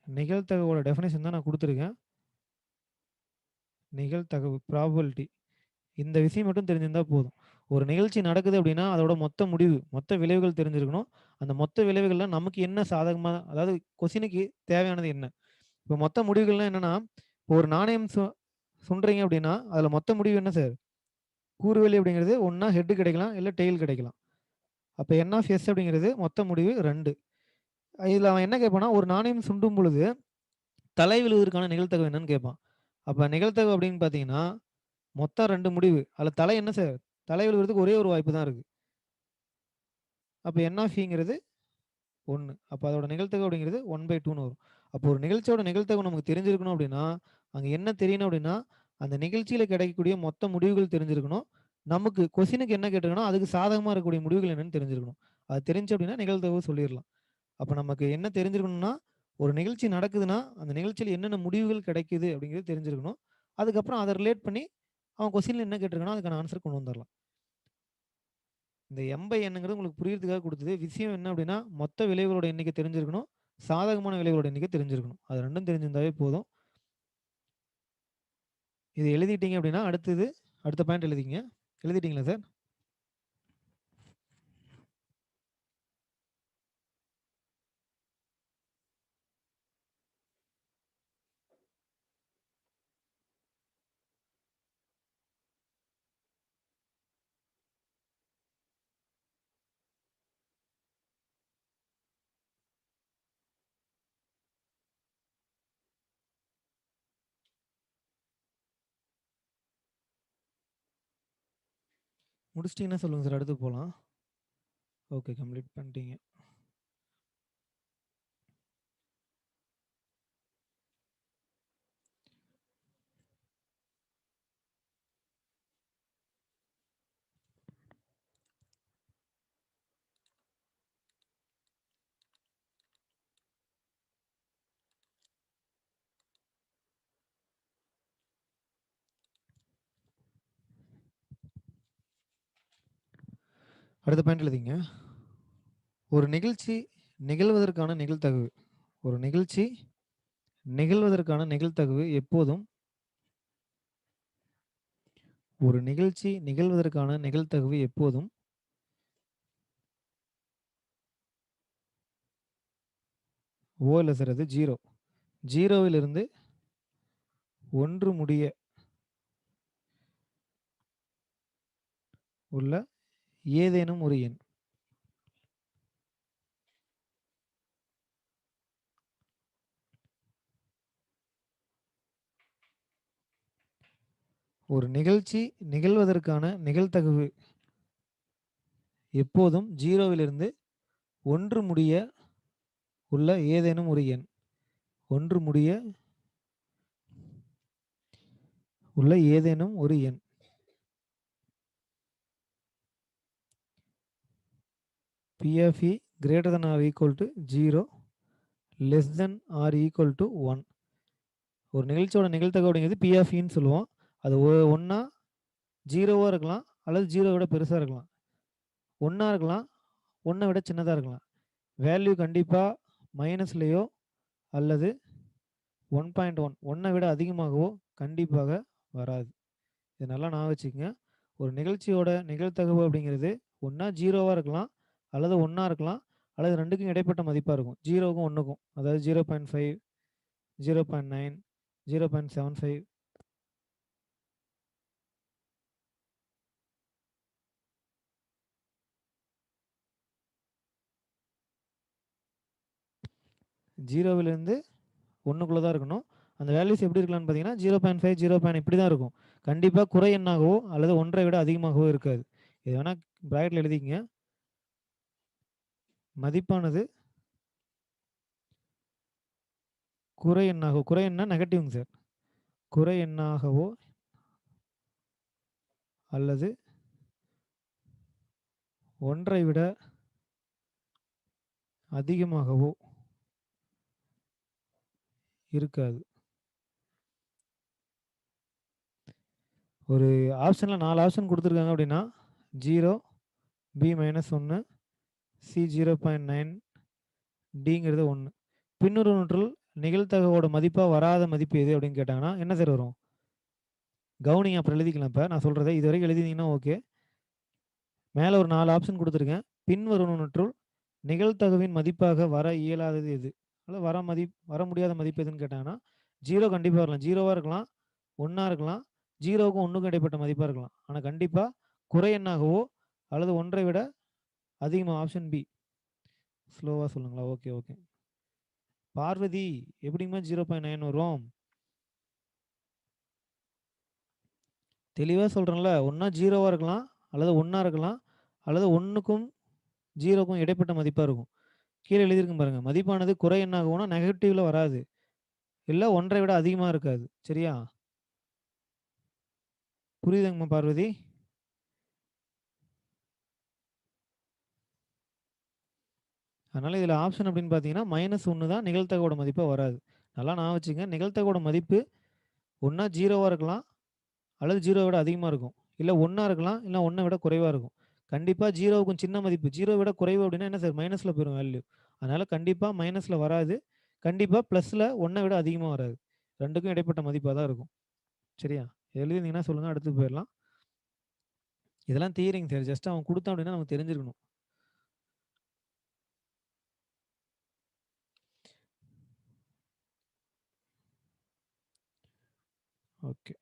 நிகழ்தகவோட டெஃபினிஷன் தான் நான் குடுத்துருக்கேன். நிகழ்தகவு ப்ராபபிலிட்டி. இந்த விஷயம் மட்டும் தெரிஞ்சிருந்தா போதும். ஒரு நிகழ்ச்சி நடக்குது அப்படின்னா, அதோட மொத்த முடிவு, மொத்த விளைவுகள் தெரிஞ்சிருக்கணும். அந்த மொத்த விளைவுகள்ல நமக்கு என்ன சாதகமா அதாவது கொஸ்டினுக்கு தேவையானது என்ன? இப்போ மொத்த முடிவுகள்லாம் என்னன்னா, இப்போ ஒரு நாணயம் சுண்டுறீங்க அப்படின்னா, அதில மொத்த முடிவு என்ன சார்? கூறுவலி அப்படிங்கிறது ஒண்ணா ஹெட் கிடைக்கலாம், இல்ல டெயில் கிடைக்கலாம். அப்ப என் ஆஃப் எஸ் அப்படிங்கிறது மொத்த முடிவு 2. இதில அவன் என்ன கேட்பான்னா, ஒரு நாணயம் சுண்டும் பொழுது தலை விழுவதற்கான நிகழ்தகவு என்னன்னு கேட்பான். அப்ப நிகழ்தகவு அப்படின்னு பார்த்தீங்கன்னா, மொத்தம் 2 முடிவு. அதில தலை என்ன சார்? தலை விழுவதற்கு ஒரே ஒரு வாய்ப்பு தான் இருக்கு. அப்ப என் ஆஃப் இங்கிறது 1. அப்ப அதோட நிகழ்தகவு அப்படிங்கிறது 1/2ன்னு வரும். அப்போ ஒரு நிகழ்ச்சியோட நிகழ்தகவு நமக்கு தெரிஞ்சிருக்கணும் அப்படின்னா, அங்க என்ன தெரியணும் அப்படின்னா, அந்த நிகழ்ச்சியில கிடைக்கக்கூடிய மொத்த முடிவுகள் தெரிஞ்சிருக்கணும். நமக்கு கொஸ்டினுக்கு என்ன கேட்டிருக்கானோ, அதுக்கு சாதகமா இருக்கக்கூடிய முடிவுகள் என்னன்னு தெரிஞ்சிருக்கணும். அது தெரிஞ்சு அப்படின்னா நிகழ்தகவு சொல்லிறலாம். அப்ப நமக்கு என்ன தெரிஞ்சிருக்கணும்னா, ஒரு நிகழ்ச்சி நடக்குதுன்னா, அந்த நிகழ்ச்சியில என்னென்ன முடிவுகள் கிடைக்குது அப்படிங்கிறது தெரிஞ்சிருக்கணும். அதுக்கப்புறம் அத ரிலேட் பண்ணி அவன் கொஸ்டின்ல என்ன கேட்டிருக்கானோ அதுக்கான ஆன்ஸர் கொண்டு வந்துரலாம். இந்த எம்/என்ங்கிறது உங்களுக்கு புரியறதுக்காக குடுத்தது. விஷயம் என்ன அப்டின்னா, மொத்த விளைவுகளோட எண்ணிக்கை தெரிஞ்சிருக்கணும். சாதகமான விளைவுகளோட எண்ணிக்கை தெரிஞ்சிருக்கணும். அது 2ம் தெரிஞ்சிருந்தாவே போதும். இது எழுதிட்டீங்க அப்டின்னா, அடுத்த பாயிண்ட் எழுதிக்கங்க. எழுதிட்டீங்களா சார்? முடிச்சிட்டீங்கன்னா சொல்லுங்க சார். அடுத்து போலாம். ஓகே கம்ப்ளீட் பண்ணிட்டீங்க. அடுத்த பாயிண்ட் எழுதிங்க. ஒரு நிகழ்ச்சி நிகழ்வதற்கான நிகழ்தகவு. ஒரு நிகழ்ச்சி நிகழ்வதற்கான நிகழ்தகவு எப்போதும் ஒரு நிகழ்ச்சி நிகழ்வதற்கான நிகழ்தகவு எப்போதும் ஓ இல்ல சார் அது 0. 0லிருந்து 1 முடிய உள்ள ஏதேனும் ஒரு எண். ஒரு நிகழ்ச்சி நிகழ்வதற்கான நிகழ்தகவு எப்போதும் 0லிருந்து 1 முடிய உள்ள ஏதேனும் ஒரு எண். 1 முடிய உள்ள ஏதேனும் ஒரு எண். P of E greater than or equal to 0 less than or equal to 1. ஒரு நிகழ்ச்சியோட நிகழ்தகவு அப்படிங்கிறது P of Eன்னு சொல்லுவோம். அது ஒண்ணா 0வா இருக்கலாம் அல்லது 0 விட பெருசா இருக்கலாம். 1ஆ இருக்கலாம், 1 விட சின்னதா இருக்கலாம். வேல்யூ கண்டிப்பா மைனஸ்லயோ அல்லது 1.1 1 விட அதிகமாகவோ கண்டிப்பாக வராது. இத நல்லா ஞாபகம் வச்சுக்கங்க. ஒரு நிகழ்ச்சியோட நிகழ்தகவு அப்படிங்கிறது ஒண்ணா 0வா இருக்கலாம், அல்லது 1ஆ இருக்கலாம், அல்லது 2க்கும் இடைப்பட்ட மதிப்பா இருக்கும். 0க்கும் 1க்கும். அதாவது 0.5, 0.9, 0.75. 0விலிருந்து 1க்குள்ள தான் இருக்கணும். அந்த வேல்யூஸ் எப்படி இருக்கலாம்னு பார்த்தீங்கன்னா 0.5 0. இப்படி தான் இருக்கும். கண்டிப்பாக குறை எண்ணாகவோ அல்லது 1ஐ விட அதிகமாகவோ இருக்காது. இது வேணால் ப்ராக்கெட்டில் எழுதிக்கங்க. மதிப்பானது குறை எண்ணாகவோ, குறை எண்ணா நெகட்டிவ்ங்க சார். குறை எண்ணாகவோ அல்லது 1ஐ விட அதிகமாகவோ இருக்காது. ஒரு ஆப்ஷனில் 4 ஆப்ஷன் கொடுத்துருக்காங்க அப்படின்னா 0, B-1, C 0.9, Dங்கிறது 1. பின்னுருவற்றுள் நிகழ்தகவோட மதிப்பாக வராத மதிப்பு எது அப்படின்னு கேட்டாங்கன்னா என்ன சார் வரும்? கவுனிங் அப்புறம் எழுதிக்கலாம். இப்போ நான் சொல்கிறத இது வரைக்கும் எழுதினீங்கன்னா ஓகே. மேலே ஒரு 4 ஆப்ஷன் கொடுத்துருக்கேன். பின்வருவனற்றுள் நிகழ்தகவின் மதிப்பாக வர இயலாதது எது? அதாவது வர முடியாத மதிப்பு எதுன்னு கேட்டாங்கன்னா 0 கண்டிப்பாக வரலாம். 0வாக இருக்கலாம், 1ஆ இருக்கலாம், 0க்கும் 1க்கும் இடைப்பட்ட மதிப்பாக இருக்கலாம். ஆனால் கண்டிப்பாக குறை எண்ணாகவோ அல்லது 1ஐ விட அதிகமாக. Option B. ஸ்லோவாக சொல்லுங்களா? Okay okay. பார்வதி எப்படிங்கம்மா 0.9 வரும்? தெளிவாக சொல்கிறேன்ல, ஒன்றா 0வாக இருக்கலாம் அல்லது 1ஆ இருக்கலாம் அல்லது 1க்கும் 0க்கும் இடைப்பட்ட மதிப்பாக இருக்கும். கீழே எழுதியிருக்கும் பாருங்கள். மதிப்பானது குறை எண்ணாகவும்னா நெகட்டிவில் வராது, இல்லை 1ஐ விட அதிகமாக இருக்காது. சரியா? புரியுதுங்கம்மா பார்வதி? அதனால் இதில் ஆப்ஷன் அப்படின்னு பார்த்தீங்கன்னா -1 தான் நிகழ்தகவோட மதிப்பாக வராது. நல்லா நான் வச்சுங்க. நிகழ்தகவோட மதிப்பு ஒன்றா 0வாக இருக்கலாம் அல்லது 0 விட அதிகமாக இருக்கும், இல்லை 1ஆ இருக்கலாம், இல்லை 1ஐ விட குறைவாக இருக்கும். கண்டிப்பாக 0க்கும் சின்ன மதிப்பு 0 விட குறைவு அப்படின்னா என்ன சார்? மைனஸில் போயிடும் வேல்யூ. அதனால் கண்டிப்பாக மைனஸில் வராது. கண்டிப்பாக ப்ளஸில் 1ஐ விட அதிகமாக வராது. ரெண்டுக்கும் இடைப்பட்ட மதிப்பாக தான் இருக்கும். சரியா? எழுதினீங்கன்னா சொல்லுங்கள், அடுத்து போயிடலாம். இதெல்லாம் தியரிங்க சார். ஜஸ்ட் அவன் கொடுத்தான் அப்படின்னா நமக்கு தெரிஞ்சிருக்கணும். ஓகே.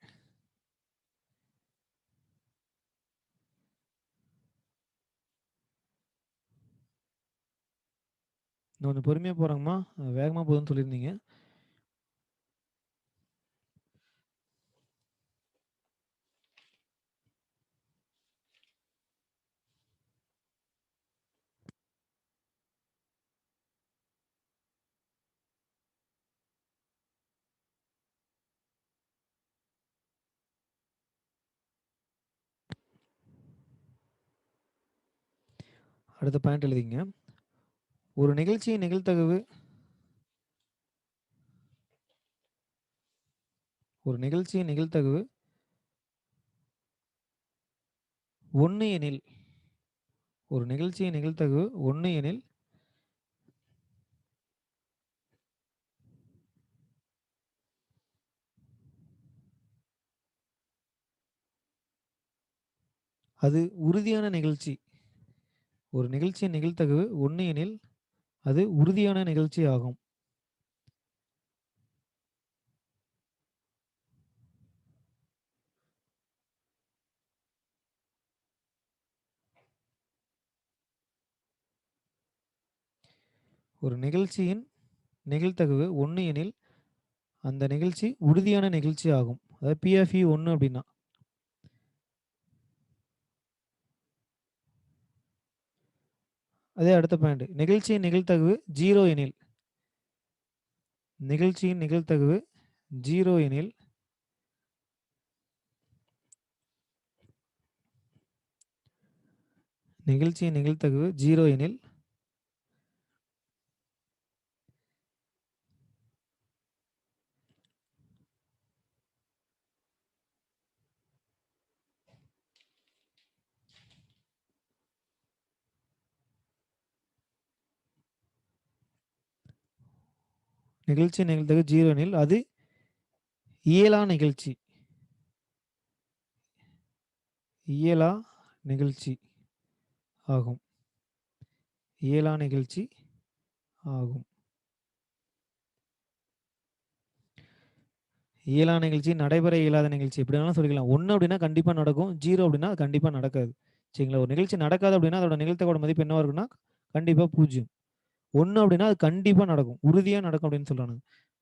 நான் கொஞ்சம் பொறுமையாக போகிறாங்கம்மா, வேகமாக போகுதுன்னு சொல்லியிருந்தீங்க. அடுத்த பாயிண்ட் எழுதிங்க. ஒரு நிகழ்ச்சியின் நிகழ்தகவு 1 எனில், ஒரு நிகழ்ச்சியின் நிகழ்தகவு 1 எனில் அது உறுதியான நிகழ்ச்சி. ஒரு நிகழ்ச்சியின் நிகழ்தகவு 1 எனில் அது உறுதியான நிகழ்ச்சி ஆகும். ஒரு நிகழ்ச்சியின் நிகழ்தகவு 1 எனில் அந்த நிகழ்ச்சி உறுதியான நிகழ்ச்சி ஆகும். அதாவது PFE 1 அப்படின்னா. அதே அடுத்த பாயிண்ட், நிகழ்ச்சியின் நிகழ்தகவு 0 எனில், நிகழ்ச்சியின் நிகழ்தகவு 0 எனில் நிகழ்ச்சியின் நிகழ்தகவு 0 எனில் நிகழ்ச்சி நிகழ்தகவு 0 எனில் அது இயலா நிகழ்ச்சி. இயலா நிகழ்ச்சி ஆகும். இயலா நிகழ்ச்சி ஆகும். இயலா நிகழ்ச்சி, நடைபெற இயலாத நிகழ்ச்சி, எப்படி வேணாலும் சொல்லிக்கலாம். 1 அப்படின்னா கண்டிப்பாக நடக்கும், 0 அப்படின்னா அது கண்டிப்பாக நடக்காது. சரிங்களா? ஒரு நிகழ்ச்சி நடக்காது அப்படின்னா அதோட நிகழ்தகவோட மதிப்பு என்னவா இருக்குன்னா கண்டிப்பாக 0. 1 அப்படின்னா அது கண்டிப்பா நடக்கும். உறுதியா நடக்கும் அப்படின்னு சொல்றானுங்க.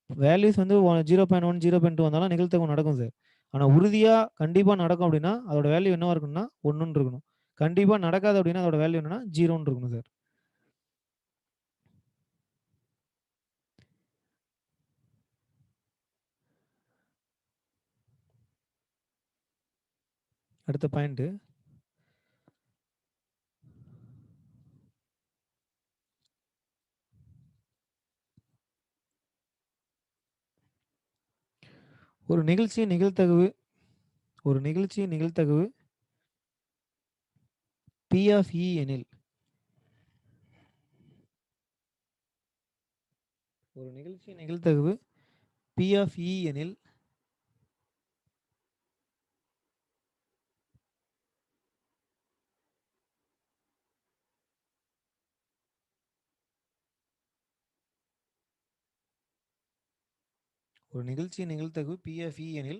வேல்யூஸ் வந்து 0.1, 0.2 வந்தாலும் நிகழ்தகவு நடக்கும் சார். ஆனா உறுதியா கண்டிப்பா நடக்கும் அப்படின்னா, அதோட வேல்யூ என்னவா இருக்கணும்னா 1ன்னு இருக்கணும். கண்டிப்பா நடக்காது அப்படின்னா அதோட வேல்யூ என்னன்னா 0ன்னு இருக்கணும் சார். அடுத்த பாயிண்ட். ஒரு நிகழ்ச்சியின் நிகழ்தகவு ஒரு நிகழ்ச்சியின் நிகழ்தகவு P ஆஃப் E எனில் ஒரு நிகழ்ச்சியின் நிகழ்தகவு P ஆஃப் E எனில் ஒரு நிகழ்ச்சியின் நிகழ்தகவு P ஆஃப் E எனில்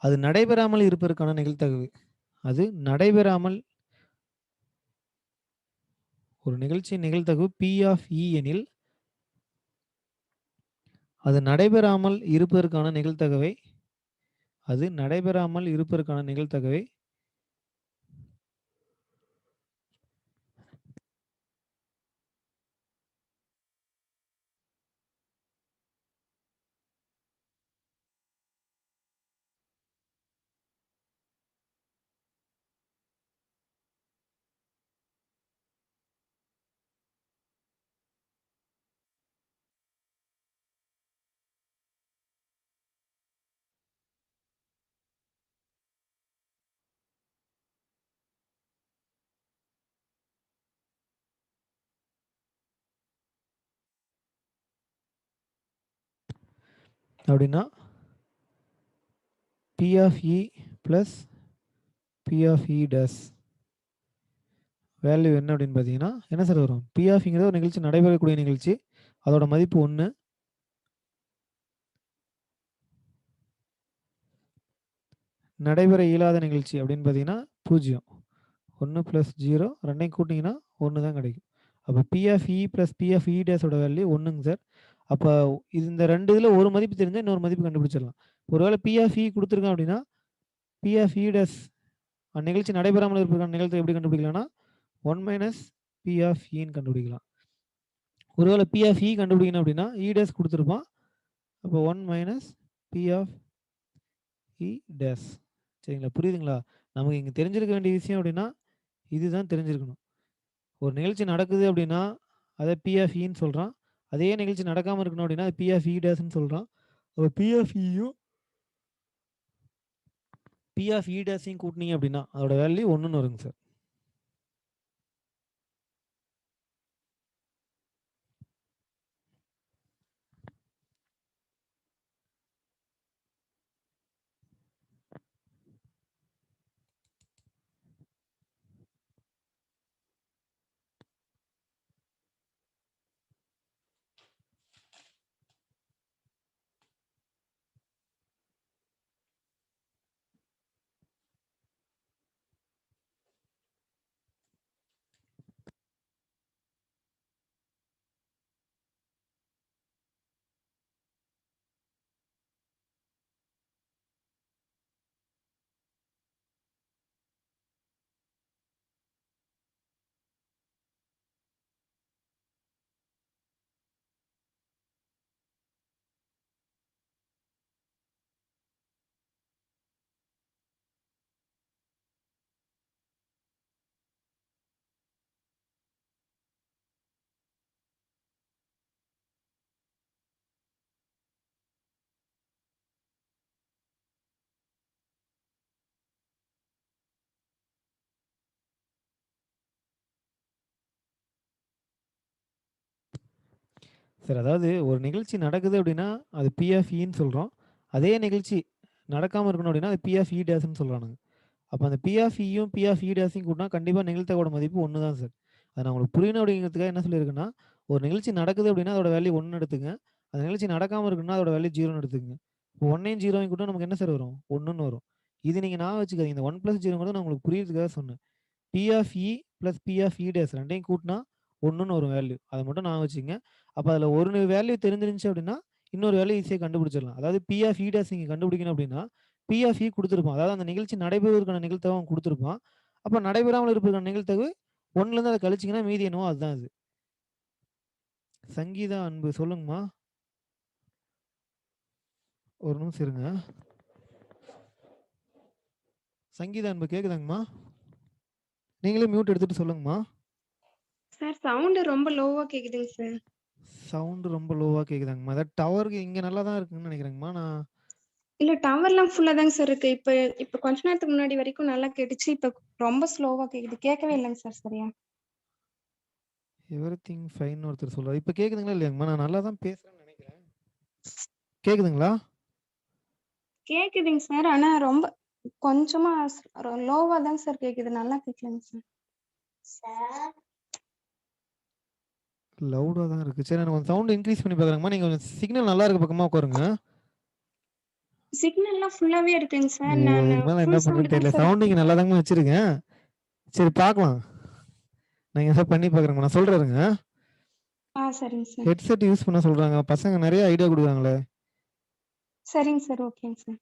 அது நடைபெறாமல் இருப்பதற்கான நிகழ்தகவு. அது நடைபெறாமல் ஒரு நிகழ்ச்சியின் நிகழ்தகவு P ஆஃப் E எனில் அது நடைபெறாமல் இருப்பதற்கான நிகழ்தகவை அது நடைபெறாமல் இருப்பதற்கான நிகழ்தகவை அப்படின்னா P of E plus P of E dash value என்ன அப்படின்னு பார்த்தீங்கன்னா என்ன சார் வரும்? P ஆஃப்ங்கிறது ஒரு நிகழ்ச்சி நடைபெறக்கூடிய நிகழ்ச்சி. அதோட மதிப்பு 1. நடைபெற இயலாத நிகழ்ச்சி அப்படின்னு பார்த்தீங்கன்னா 0. 1 + 0 ரெண்டையும் கூட்டிங்கன்னா 1 தான் கிடைக்கும். அப்போ P of E + P of E டேஸோட வேல்யூ 1ங்க சார். அப்போ இந்த 2 இதில் ஒரு மதிப்பு தெரிஞ்சால் இன்னொரு மதிப்பு கண்டுபிடிச்சிடலாம். ஒருவேளை P ஆஃப் E கொடுத்துருக்கேன் அப்படின்னா P ஆஃப் E டேஸ் நிகழ்ச்சி நடைபெறாமல் இருப்பதற்கான நிகழ்ச்சி எப்படி கண்டுபிடிக்கலாம்னா 1 - P ஆஃப் Eன்னு கண்டுபிடிக்கலாம். ஒருவேளை P ஆஃப் E கண்டுபிடிக்கணும் அப்படின்னா E டேஸ் கொடுத்துருப்பான். அப்போ 1 - P ஆஃப் E டேஸ். சரிங்களா? புரியுதுங்களா? நமக்கு இங்கே தெரிஞ்சிருக்க வேண்டிய விஷயம் அப்படின்னா இதுதான் தெரிஞ்சிருக்கணும். ஒரு நிகழ்ச்சி நடக்குது அப்படின்னா அதை P ஆஃப் Eன்னு சொல்கிறான். அதே நிகழ்ச்சி நடக்காமல் இருக்கணும் அப்படின்னா அது P ஆஃப் E டேஸ்ன்னு சொல்கிறான். அப்போ P ஆஃப் Eயும் P ஆஃப் E டேஸையும் கூட்டினீங்க அப்படின்னா அதோட வேல்யூ 1ன்னு வருங்க சார். சார் அதாவது ஒரு நிகழ்ச்சி நடக்குது அப்படின்னா அது P ஆஃப் Eன்னு சொல்கிறோம். அதே நிகழ்ச்சி நடக்காமல் இருக்கணும் அப்படின்னா அது P ஆஃப் E டேஸ்ன்னு சொல்கிறானுங்க. அப்போ அந்த P ஆஃப் Eயும் P ஆஃப் E டேஸையும் கூட்டினா கண்டிப்பாக நிகழ்த்தகவோட மதிப்பு 1 தான் சார். அதை நான் உங்களுக்கு புரியணும் அப்படிங்கிறதுக்காக என்ன சொல்லியிருக்கேன்னா ஒரு நிகழ்ச்சி நடக்குது அப்படின்னா அதோட வேல்யூ 1 எடுத்துங்க. அந்த நிகழ்ச்சி நடக்காமல் இருக்குன்னா அதோட வேல்யூ 0ன்னு எடுத்துங்க. இப்போ 1ஐயும் 0ஐயும் கூட்டினா நமக்கு என்ன சார் வரும்? 1ன்னு வரும். இது நீங்கள் நான் வச்சுக்காதீங்க. இந்த 1 + 0ங்கிறது நான் உங்களுக்கு புரியறதுக்காக சொன்னேன். P of E + P of E dash ரெண்டையும் கூட்டினா 1ன்னு ஒரு வேல்யூ. அத மட்டும் ஞாபகம் வச்சுக்கங்க. அப்ப அதுல ஒரு வேல்யூ தெரிஞ்சிருந்துச்சு அப்படின்னா, இன்னொரு வேல்யூ ஈஸியா கண்டுபிடிச்சிடலாம். அதாவது பி ஆஃப் இ டாஷ் நீங்க கண்டுபிடிக்கணும் அப்படின்னா, பி ஆஃப் இ குடுத்திருப்பான். அதாவது அந்த நிகழ்ச்சி நடைபெறுவதற்கான நிகழ்தகவு அவன் குடுத்திருப்பான். அப்ப நடைபெறாமல் இருப்பதற்கான நிகழ்தகவு 1லேருந்து அத கழிச்சீங்கன்னா மீதி என்னவோ அதுதான் அது. சங்கீதா அன்பு சொல்லுங்கம்மா. ஒரு நிமிஷம் இருங்க. சங்கீதா அன்பு கேக்குதாங்கம்மா? நீங்களே மியூட் எடுத்துட்டு சொல்லுங்கம்மா. சார் சவுண்ட் ரொம்ப லோவா கேக்குதுங்க சார். சவுண்ட் ரொம்ப லோவா கேக்குதாங்கம்மா. அதாவது டவருக்கு இங்க நல்லா தான் இருக்குன்னு நினைக்கிறேங்கம்மா. நான் இல்ல டவர்லாம் ஃபுல்லா தாங்க சார் இருக்கு. இப்ப கொஞ்ச நேரத்துக்கு முன்னாடி வரைக்கும் நல்லா கேட்டுச்சு. இப்ப ரொம்ப ஸ்லோவா கேக்குது. கேட்கவே இல்லைங்க சார் சரியா. எவ்ரிதிங் ஃபைன்னு ஒருத்தர் சொல்றாரு. இப்ப கேக்குதுங்களா இல்லையாங்கம்மா? நான் நல்லா தான் பேசுறேன்னு நினைக்கிறேன். கேக்குதுங்களா? கேக்குதுங்க சார். ஆனா ரொம்ப கொஞ்சமா லோவா தாங்க சார் கேக்குது. நல்லா கேட்கலங்க சார். லவுடா தான் இருக்கு. சரி நான் கொஞ்சம் சவுண்ட் இன்க்ரீஸ் பண்ணி பார்க்குறேங்கம்மா. நீங்க கொஞ்சம் சிக்னல் நல்லா இருக்க பக்கமா உட்காருங்க. சிக்னல்லாம் ஃபுல்லாவே இருக்குங்க சார். ஐயோ! நானு இதுக்கு மேல என்ன ஃபுல் பண்றதுன்னு சவுண்ட் தான் தெரியல. சார். சவுண்ட் இங்க நல்லா தாங்க வச்சிருக்கேன். சரி பார்க்கலாம். நான் ஏதாவது பண்ணி பார்க்குறேங்கம்மா. நான் சொல்றேன் இருங்க. சரிங்க சார். ஹெட்செட் யூஸ் பண்ண சொல்றாங்க. பசங்க நெறைய ஐடியா குடுக்குறாங்களே. சரிங்க சார். ஓகேங்க சார்.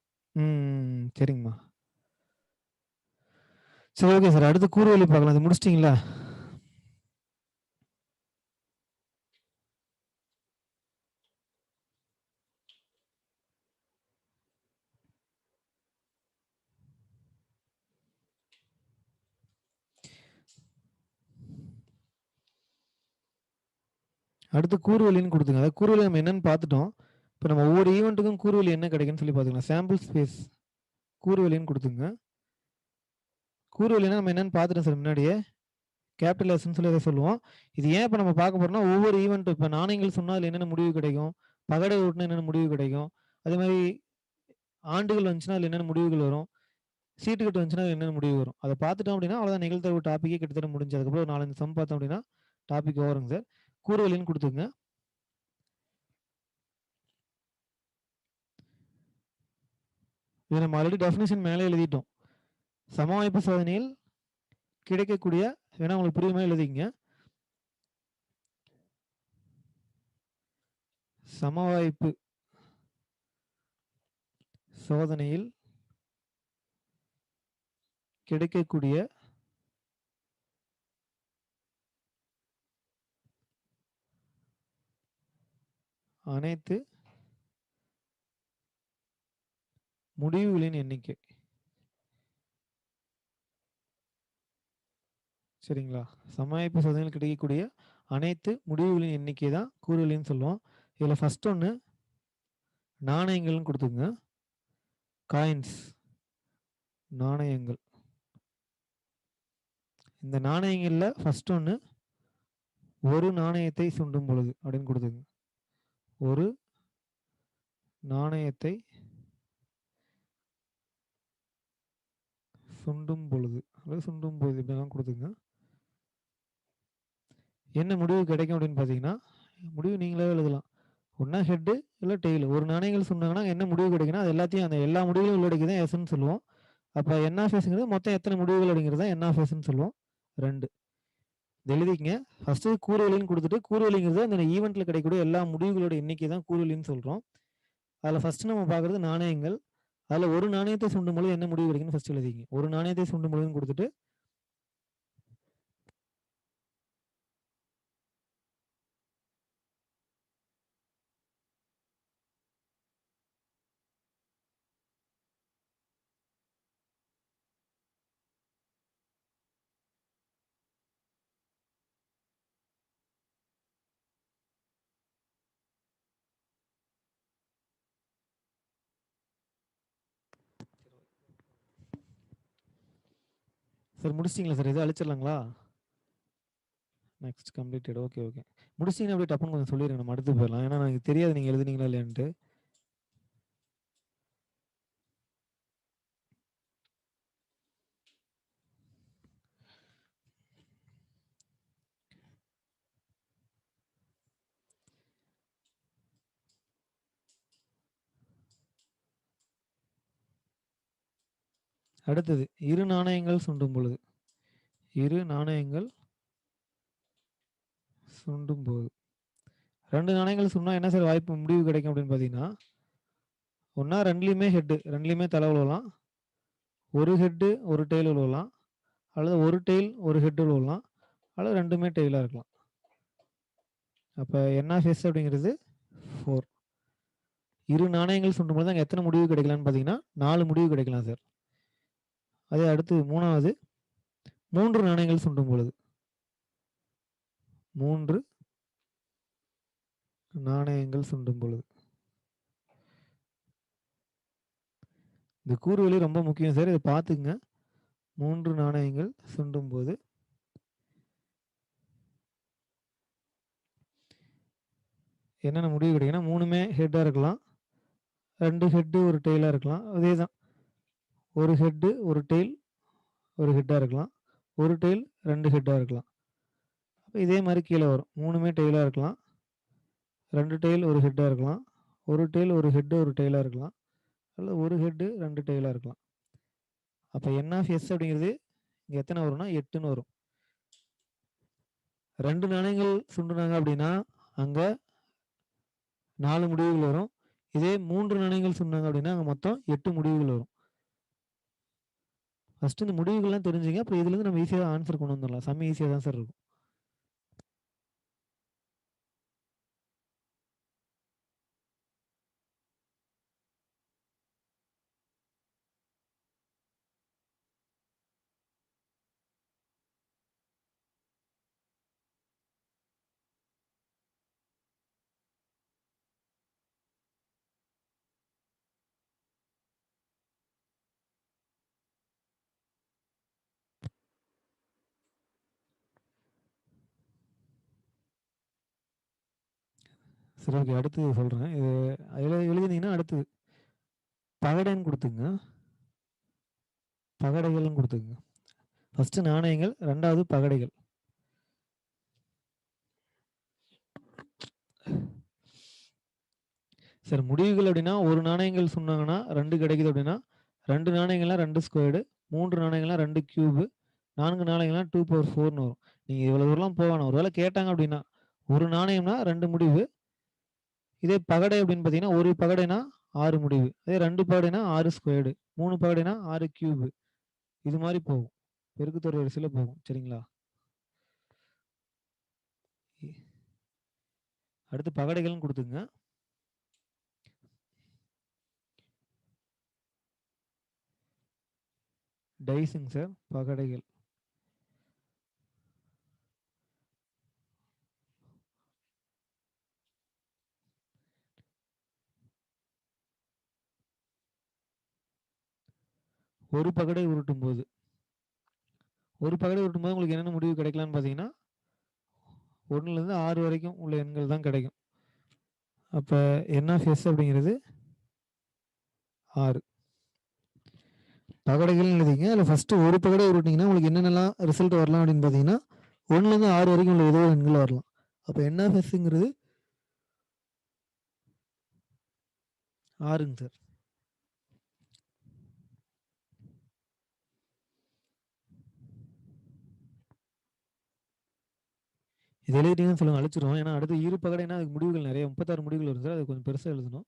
சரிங்கம்மா. சரி ஓகே சார். அடுத்து கூறுவழி பார்க்கலாம். அது முடிச்சிட்டீங்களா? அடுத்து கூறுவலின்னு குடுத்துங்க. அதாவது கூறுவலி நம்ம என்னன்னு பார்த்துட்டோம். இப்ப நம்ம ஒவ்வொரு ஈவென்ட்டுக்கும் கூறுவலி என்ன கிடைக்குன்னு சொல்லி பார்த்துக்கலாம். Sample space கூறுவலின்னு குடுத்துங்க. கூறுவலின்னா நம்ம என்னன்னு பார்த்துட்டோம் சார் முன்னாடியே. கேபிட்டல் எஸ்ன்னு சொல்லி எதை சொல்லுவோம். இது ஏன் இப்ப நம்ம பார்க்க போறோம்னா, ஒவ்வொரு ஈவென்ட் இப்ப நாணயங்கள் சொன்னா அதுல என்னென்ன முடிவு கிடைக்கும்? பகடை ஓட்டுனா என்னென்ன முடிவு கிடைக்கும்? அதே மாரி ஆண்டுகள் வந்துச்சுன்னா அதுல என்னென்ன முடிவுகள் வரும்? சீட்டுக்கட்டு வந்துச்சுன்னா அதுல என்னென்ன முடிவு வரும்? அத பார்த்துட்டோம் அப்படின்னா, அவ்வளோதான் நிகழ்தகவு டாபிக்கே கிட்டத்தட்ட முடிஞ்சு. அதுக்கப்புறம் ஒரு 4, 5 சம் பார்த்தோம் அப்படின்னா, டாபிக் ஓவருங்க சார். கூறுவலின்னு குடுத்துக்கங்க. இத நம்ம ஆல்ரெடி டெஃபினிஷன் மேலே எழுதிட்டோம். சமவாய்ப்பு சோதனையில் கிடைக்கக்கூடிய வேணா உங்களுக்கு புரியுற மாரி எழுதிக்கங்க. சமவாய்ப்பு சோதனையில் கிடைக்கக்கூடிய அனைத்து முடிவுகளின் எண்ணிக்கை. சரிங்களா? சமவாய்ப்பு சோதனையில் கிடைக்கக்கூடிய அனைத்து முடிவுகளின் எண்ணிக்கை தான் கூறுவலின்னு சொல்லுவோம். இதுல ஃபர்ஸ்ட் ஒண்ணு நாணயங்கள்னு குடுத்துக்கங்க. காயின்ஸ் நாணயங்கள். இந்த நாணயங்கள்ல ஃபர்ஸ்ட் ஒண்ணு ஒரு நாணயத்தை சுண்டும் பொழுது அப்படின்னு குடுத்துக்கங்க. ஒரு நாணயத்தை சுண்டும் பொழுது அல்லது சுண்டும் பொழுது இப்படிலாம் குடுத்துக்கங்க. என்ன முடிவு கிடைக்கும் அப்படின்னு பார்த்தீங்கன்னா, முடிவு நீங்களே எழுதலாம். ஒண்ணா ஹெட் இல்ல டெயில். ஒரு நாணயங்கள் சொன்னாங்கன்னா என்ன முடிவு கிடைக்குன்னா, அது எல்லாத்தையும் அந்த எல்லா முடிவுகளும் உள்ளடக்கி தான் எஸ்ன்னு சொல்லுவோம். அப்ப என் ஆஃப் எஸ்ங்கிறது மொத்தம் எத்தனை முடிவுகள் அப்படிங்கிறது தான் என் ஆஃப் எஸ்ன்னு சொல்லுவோம். 2 இத எழுதிக்கங்க. ஃபர்ஸ்ட் கூறுவலின்னு குடுத்துட்டு, கூறுவலிங்கிறது அந்த ஈவென்ட்ல கிடைக்கக்கூடிய எல்லா முடிவுகளோட எண்ணிக்கை தான் கூறுவலின்னு சொல்றோம். அதுல ஃபர்ஸ்ட் நம்ம பார்க்குறது நாணயங்கள். அதுல ஒரு நாணயத்தை சுண்டும் பொழுது என்ன முடிவு கிடைக்குன்னு ஃபர்ஸ்ட் எழுதிக்கங்க. ஒரு நாணயத்தை சுண்டும் பொழுதுன்னு குடுத்துட்டு சார் முடிச்சிட்டீங்களா சார்? இத அழிச்சிடலாங்களா? Next completed. Okay, okay. முடிச்சிட்டீங்கன்னா அப்படியே டப்புன்னு கொஞ்சம் சொல்லிருங்க. நம்ம அடுத்து போயிடலாம். ஏன்னா எனக்கு தெரியாது நீங்க எழுதுனீங்களா இல்லையான்ட்டு. அடுத்தது இரு நாணயங்கள் சுண்டும் பொழுது. இரு நாணயங்கள் சுண்டும் போது 2 நாணயங்கள் சுடுனா என்ன சார் வாய்ப்பு முடிவு கிடைக்கும் அப்படின்னு பார்த்தீங்கன்னா, ஒண்ணா 2லயுமே ஹெட் 2லயுமே தலை விழுவலாம். ஒரு ஹெட், ஒரு டெயில் விழுவலாம். அல்லது ஒரு டெயில், ஒரு ஹெட் விழுவலாம். அல்லது 2மே டெயிலா இருக்கலாம். அப்ப என் ஆஃப் எஸ் அப்படிங்கிறது 4. இரு நாணயங்கள் சுண்டும்போது அங்க எத்தனை முடிவு கிடைக்கலாம்னு பார்த்தீங்கன்னா, 4 முடிவு கிடைக்கலாம் சார். அதே அடுத்து 3வது 3 நாணயங்கள் சுண்டும் பொழுது 3 நாணயங்கள் சுண்டும் பொழுது. இந்த கூறுவலி ரொம்ப முக்கியம் சார். இத பார்த்துக்கங்க. 3 நாணயங்கள் சுண்டும்போது என்னென்ன முடிவு கிடைக்குன்னா, 3மே ஹெட்டா இருக்கலாம். 2 ஹெட், ஒரு டெயிலா இருக்கலாம். அதேதான். ஒரு ஹெட், ஒரு டெயில், ஒரு ஹெட்டா இருக்கலாம். ஒரு டெயில், 2 ஹெட்டா இருக்கலாம். அப்ப இதே மாரி கீழ வரும். 3மே டெயிலா இருக்கலாம். 2 டெயில், ஒரு ஹெட்டா இருக்கலாம். ஒரு டெயில், ஒரு ஹெட், ஒரு டெயிலா இருக்கலாம். அல்ல ஒரு ஹெட், 2 டெயிலா இருக்கலாம். அப்ப என் ஆஃப் எஸ் அப்படிங்கிறது இங்க எத்தனை வரும்னா 8ன்னு வரும். 2 நாணயங்கள் சுண்டுனாங்க அப்படின்னா, அங்க 4 முடிவுகள் வரும். இதே 3 நாணயங்கள் சுண்டுனாங்க அப்படின்னா, அங்க மொத்தம் 8 முடிவுகள் வரும். ஃபர்ஸ்ட் இந்த முடிவுகள்லாம் தெரிஞ்சுங்க. அப்புறம் இதுலருந்து நம்ம ஈஸியா ஆன்சர் கொண்டு வந்துரலாம். சம் ஈஸியா தான் சார் இருக்கும். சரி ஓகே. அடுத்தது சொல்றேன். இது எழுதினீங்கன்னா அடுத்தது பகடைன்னு குடுத்துக்கங்க. பகடைகள்னு குடுத்துக்கங்க. ஃபர்ஸ்ட் நாணயங்கள், 2வது பகடைகள். சார் முடிவுகள் அப்படின்னா, ஒரு நாணயங்கள் சொன்னாங்கன்னா 2 கிடைக்குது அப்படின்னா, 2 நாணயங்கள்னா 2 ஸ்கொயர்டு, 3 நாணயங்கள்னா 2 கியூபு, 4 நாணயங்கள்னா 2 பவர் 4ன்னு வரும். நீங்க இவ்வளவு தூரம்லாம் போ வேணாம். ஒருவேளை கேட்டாங்க அப்படின்னா, ஒரு நாணயம்னா 2 முடிவு. இதே பகடை அப்படின்னு பார்த்தீங்கன்னா, ஒரு பகடைனா 6 முடிவு. அதே 2 பகடைனா 6 ஸ்கொயர்டு, 3 பகடைனா 6 கியூபு. இது மாரி போகும். பெருக்குத்தொடர் வரிசையில போகும். சரிங்களா? அடுத்து பகடைகள்னு குடுத்துக்கங்க. டைஸுங்க சார். பகடைகள். ஒரு பகடை உருட்டும்போது உங்களுக்கு என்னென்ன முடிவு கிடைக்கலாம்னு பார்த்தீங்கன்னா, 1லேருந்து 6 வரைக்கும் உள்ள எண்கள் தான் கிடைக்கும். அப்ப என் ஆஃப் எஸ் அப்படிங்கிறது 6. பகடைகள்னு எழுதிங்க. அதில ஃபர்ஸ்ட் ஒரு பகடை உருட்டினீங்கன்னா, உங்களுக்கு என்னென்னலாம் ரிசல்ட் வரலாம் அப்படின்னு பார்த்தீங்கன்னா, 1லேருந்து 6 வரைக்கும் உள்ள ஏதோ ஒரு எண்கள் வரலாம். அப்ப என் ஆஃப் எஸ்ங்கிறது 6ங்க சார். இது எழுதிட்டீங்கன்னு சொல்லுங்க. அழிச்சிருவோம். ஏன்னா அடுத்து இரு பகடைனா அதுக்கு முடிவுகள் நிறைய 36 முடிவுகள் வரும் சார். அது கொஞ்சம் பெருசா எழுதணும்.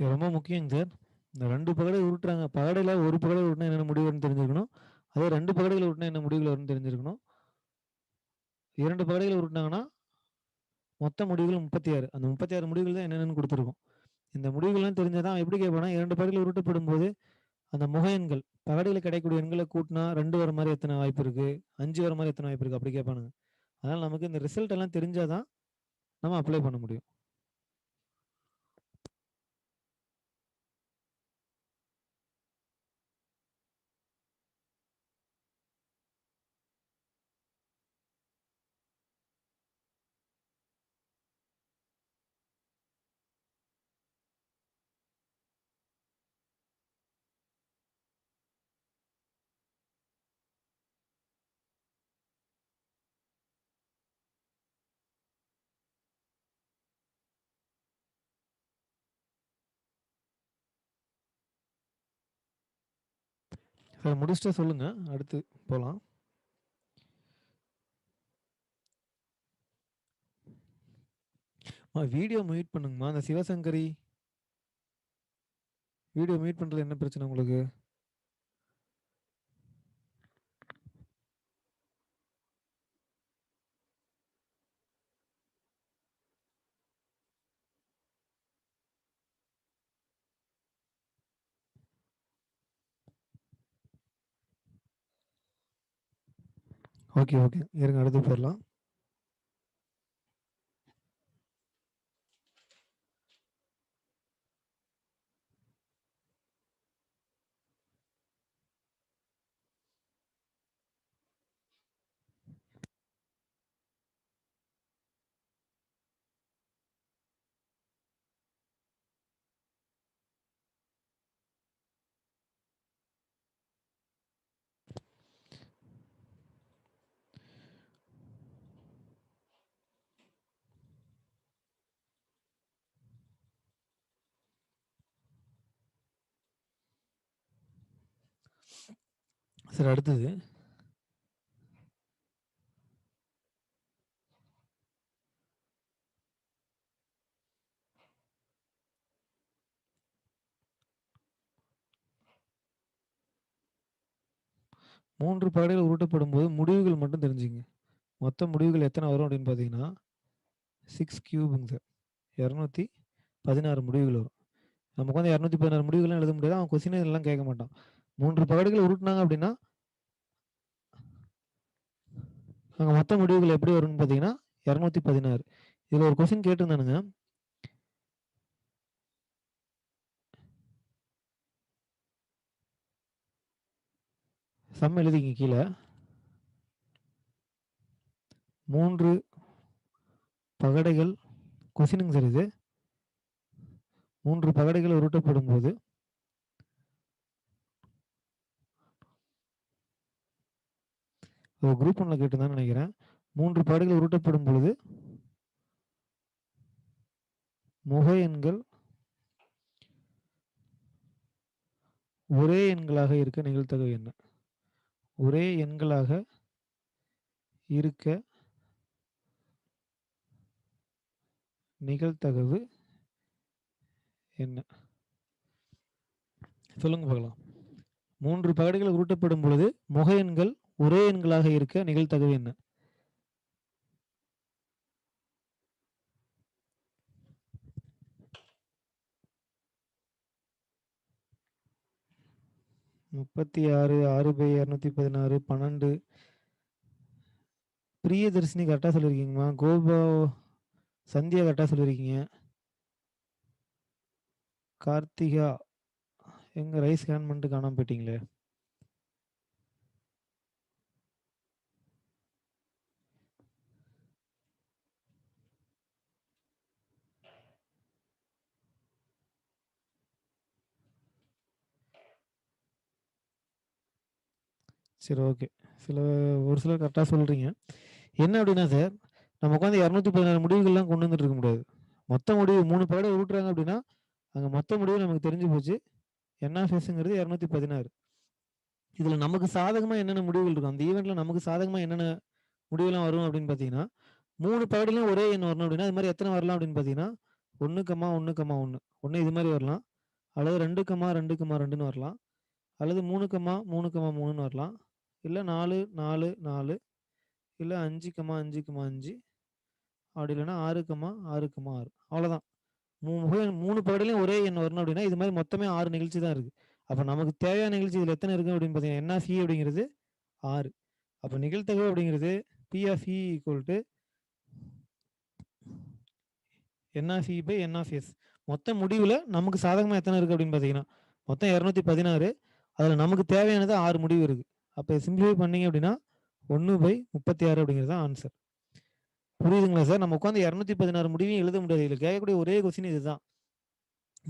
இது ரொம்ப முக்கியங்க சார். இந்த 2 பகடை உருட்டுறாங்க. பகடையில ஒரு பகடை உருட்டுனா என்னென்ன முடிவு வரும்னு தெரிஞ்சிருக்கணும். அதே 2 பகடைகள் உருட்டுனா என்ன முடிவுகள் வரும்னு தெரிஞ்சிருக்கணும். 2 பகடைகள் உருட்டுனாங்கன்னா, மொத்த முடிவுகள் 36. அந்த 36 முடிவுகள் தான் என்னென்னன்னு குடுத்துருக்கும். இந்த முடிவுகள்லாம் தெரிஞ்சா தான் அவன் எப்படி கேட்பான்னா, 2 பகடைகள் உருட்டப்படும்போது, அந்த முக எண்கள், பகடையில கிடைக்கக்கூடிய எண்கள கூட்டுனா 2 வர மாரி எத்தன வாய்ப்பு இருக்கு? 5 வர மாரி எத்தன வாய்ப்பு இருக்கு? அப்படி கேட்பானுங்க. அதனால நமக்கு இந்த ரிசல்ட் எல்லாம் தெரிஞ்சா தான் நம்ம அப்ளை பண்ண முடியும். சார் முடிச்சுட்டா சொல்லுங்க. அடுத்து போலாம். வீடியோ மியூட் பண்ணுங்கம்மா. அந்த சிவசங்கரி வீடியோ மியூட் பண்றதுல என்ன பிரச்சனை உங்களுக்கு? Okay, okay. இருங்க அடுத்து போயிரலாம். சரி அடுத்தது. மூன்று பகடைகள் உருட்டப்படும்போது முடிவுகள் மட்டும் தெரிஞ்சுங்க. மொத்த முடிவுகள் எத்தனை வரும் அப்படின்னு பார்த்தீங்கன்னா, 6 கியூப்ங்க சார். 216 முடிவுகள் வரும். நமக்கு வந்து 216 முடிவுகள்லாம் எழுத முடியாது. அவன் கொஸ்டினே எல்லாம் கேட்க மாட்டான். 3 பகடைகள் உருட்டுனாங்க அப்படின்னா, அங்க மொத்த முடிவுகள் எப்படி வரும்னு பார்த்தீங்கன்னா, 216. இதுல ஒரு கொஸ்டின் கேட்டிருந்தானுங்க. சம் எழுதிங்க கீழ. 3 பகடைகள் கொஸ்டினுங்க சார் இது. 3 பகடைகள் உருட்டப்படும்போது குரூப் 1ல கேட்டிருந்தான்னு நினைக்கிறேன். 3 பகடைகள் உருட்டப்படும் பொழுது முக எண்கள் ஒரே எண்களாக இருக்க நிகழ்தகவு என்ன? ஒரே எண்களாக இருக்க நிகழ்தகவு என்ன? சொல்லுங்க பார்க்கலாம். 3 பகடைகள் உருட்டப்படும் பொழுது முக எண்கள் ஒரே எண்களாக இருக்க நிகழ்தகவு என்ன? முப்பத்தி ஆறு 6/216 12. பிரியதர்ஷினி கரெக்டாக சொல்லியிருக்கீங்கம்மா. கோபா சந்தியா கரெக்டாக சொல்லியிருக்கீங்க. கார்த்திகா எங்க ரைஸ் ஸ்கேன் பண்ணிட்டு காணாம போயிட்டீங்களே. சரி ஓகே. ஒரு சிலர் கரெக்டாக சொல்கிறீங்க. என்ன அப்படின்னா சார், நம்ம உட்காந்து 216 முடிவுகள்லாம் கொண்டு வந்துட்டு இருக்க முடியாது. மொத்த முடிவு 3 பகடை உருட்டுறாங்க அப்படின்னா, அங்கே மொத்த முடிவு நமக்கு தெரிஞ்சு போச்சு. என்ஆர்எஸ்ங்கிறது 216. இதில் நமக்கு சாதகமாக என்னென்ன முடிவுகள் இருக்கும், அந்த ஈவெண்ட்டில் நமக்கு சாதகமாக என்னென்ன முடிவுலாம் வரும் அப்படின்னு பார்த்தீங்கன்னா, 3 பகடையிலும் ஒரே எண் வரணும் அப்படின்னா, அது மாதிரி எத்தனை வரலாம் அப்படின்னு பார்த்தீங்கன்னா, 1, 1, 1 1 இது மாதிரி வரலாம். அல்லது 2,2,2ன்னு வரலாம். அல்லது 3,3,3ன்னு வரலாம். இல்ல 4, 4, 4 இல்ல 5,5,5 அப்படி இல்லைன்னா 6,6,6 அவ்வளோதான். 3 பகுதியிலையும் ஒரே எண் வரணும் அப்படின்னா இது மாதிரி மொத்தமே 6 நிகழ்ச்சி தான் இருக்கு. அப்போ நமக்கு தேவையான நிகழ்ச்சி இதில் எத்தனை இருக்கு அப்படின்னு பார்த்தீங்கன்னா என் ஆஃப் இ அப்படிங்கிறது 6. அப்போ நிகழ்த்தகவு அப்படிங்கிறது P of E equal to N of E by N of S. மொத்த முடிவில் நமக்கு சாதகமாக எத்தனை இருக்குது அப்படின்னு பார்த்தீங்கன்னா மொத்தம் 216. அதில் நமக்கு தேவையானது 6 முடிவு இருக்குது. அப்போ சிம்பிளிஃபை பண்ணீங்க அப்படின்னா 1/36 அப்படிங்கிறது தான் ஆன்சர். புரியுதுங்களா சார்? நம்ம உட்காந்து 216 முடிவையும் எழுத முடியாது. இதில் கேட்கக்கூடிய ஒரே கொஸ்டின் இதுதான்.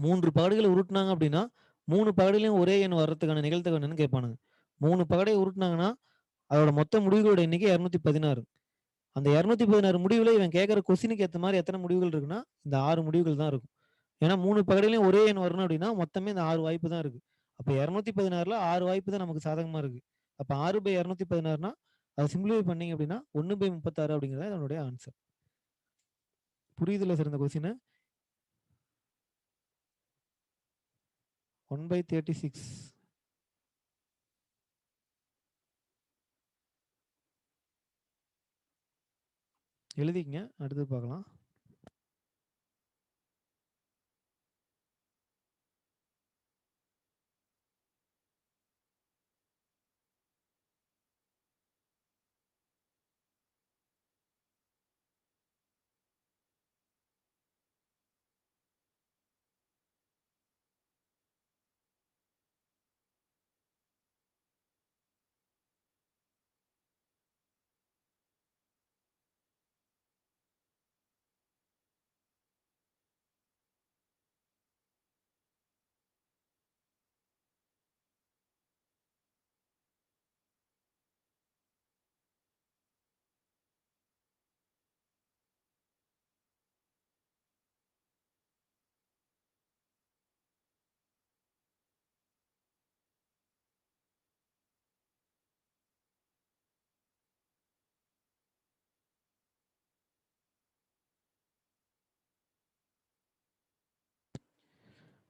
3 பகடுகளை உருட்டினாங்க அப்படின்னா 3 பகடிலையும் ஒரே எண் வர்றதுக்கான நிகழ்த்தகவு என்னன்னு கேட்பானுங்க. 3 பகடை உருட்டினாங்கன்னா அதோட மொத்த முடிவுகளோட எண்ணிக்கை 216. அந்த 216 முடிவுல இவன் கேட்குற கொஸ்டினுக்கு ஏற்ற மாதிரி எத்தனை முடிவுகள் இருக்குன்னா இந்த 6 முடிவுகள் தான் இருக்கும். ஏன்னா 3 பகடிலையும் ஒரே எண் வரணும் அப்படின்னா மொத்தமே இந்த 6 வாய்ப்பு தான் இருக்கு. அப்போ 216ல் 6 வாய்ப்பு தான் நமக்கு சாதகமாக இருக்கு. அப்போ 6/216னா அதை சிம்பிளிஃபை பண்ணீங்க அப்படின்னா 1/36 அப்படிங்கிறத அதனுடைய ஆன்சர். புரியுதுல்ல சார் இந்த கொஸ்டின்? 1/36 எழுதிக்கங்க. அடுத்து பார்க்கலாம்.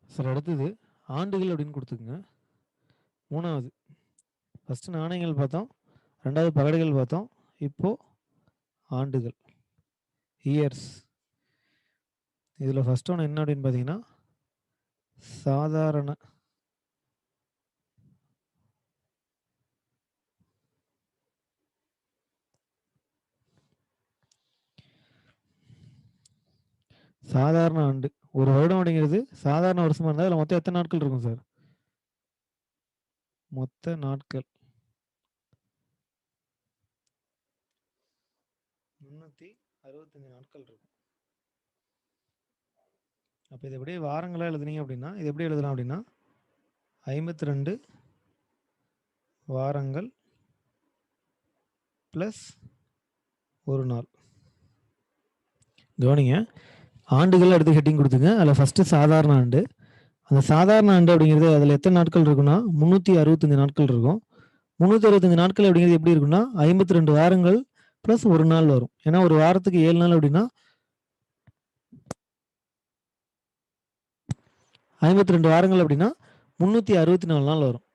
சார் அடுத்தது ஆண்டுகள் அப்படின்னு கொடுத்துக்குங்க. 3வது ஃபஸ்ட்டு நாணயங்கள் பார்த்தோம், 2வது பகடைகள் பார்த்தோம், இப்போ ஆண்டுகள் இயர்ஸ். இதில் ஃபஸ்ட் ஒன்று என்ன அப்படின்னு பார்த்தீங்கன்னா சாதாரண சாதாரண ஆண்டு. ஒரு வருடம் அப்படிங்கிறது சாதாரண வருஷமா இருந்தால் அதில் மொத்தம் எத்தனை நாட்கள் இருக்கும் சார்? மொத்த நாட்கள் 365 நாட்கள் இருக்கும். அப்போ இது எப்படியே வாரங்களாக எழுதுனீங்க அப்படின்னா இது எப்படி எழுதலாம் அப்படின்னா 52 வாரங்கள் ப்ளஸ் ஒரு நாள். கவனிங்க, ஆண்டுகள் அடுத்து ஹெட்டிங் கொடுத்துங்க. அதில் ஃபஸ்ட்டு சாதாரண ஆண்டு. அந்த சாதாரண ஆண்டு அப்படிங்கிறது அதில் எத்தனை நாட்கள் இருக்குன்னா 365 நாட்கள் இருக்கும். 365 நாட்கள் அப்படிங்கிறது எப்படி இருக்குன்னா 52 வாரங்கள் ப்ளஸ் ஒரு நாள் வரும். ஏன்னா ஒரு வாரத்துக்கு 7 நாள் அப்படின்னா 52 வாரங்கள் அப்படின்னா 364 நாள் வரும்.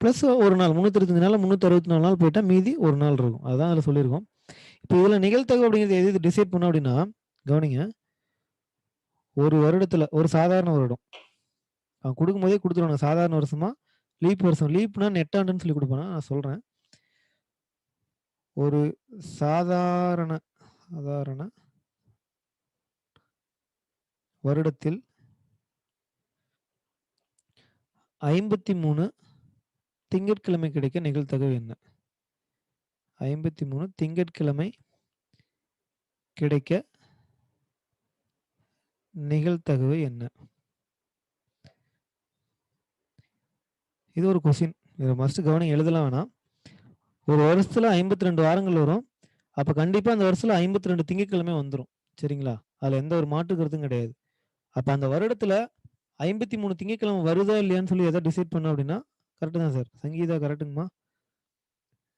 ப்ளஸ் ஒரு நாள் 365 நாள் 364 நாள் போயிட்டால் மீதி ஒரு நாள் இருக்கும். அதுதான் அதில் சொல்லியிருக்கோம். இப்போ இதில் நிகழ்த்தகவு அப்படிங்கிறது எது டிசைட் பண்ணோம் அப்படின்னா கவனிங்க, ஒரு வருடத்தில் ஒரு சாதாரண வருடம் அவன் கொடுக்கும்போதே கொடுத்துருவாங்க. சாதாரண வருஷமா லீப் வருஷம். லீப்னா நெட்டாண்டுன்னு சொல்லி கொடுப்பானா, நான் சொல்கிறேன். ஒரு சாதாரண வருடத்தில் 53 திங்கட்கிழமை கிடைக்க நிகழ்த்தகவு என்ன? 53 திங்கட்கிழமை கிடைக்க நிகழ்த்தகவு என்ன? இது ஒரு கொஸ்டின். இதை மஸ்ட் கவனம் எழுதலாம் வேணாம். ஒரு வருஷத்துல 52 வாரங்கள் வரும். அப்போ கண்டிப்பாக அந்த வருஷத்துல 52 திங்கட்கிழமை வந்துடும். சரிங்களா? அதில் எந்த ஒரு மாற்று கருத்தும் கிடையாது. அப்போ அந்த வருடத்துல 53 திங்கட்கிழமை வருதா இல்லையான்னு சொல்லி எதை டிசைட் பண்ணோம் அப்படின்னா கரெக்டு தான் சார். சங்கீதா கரெக்டுங்கம்மா.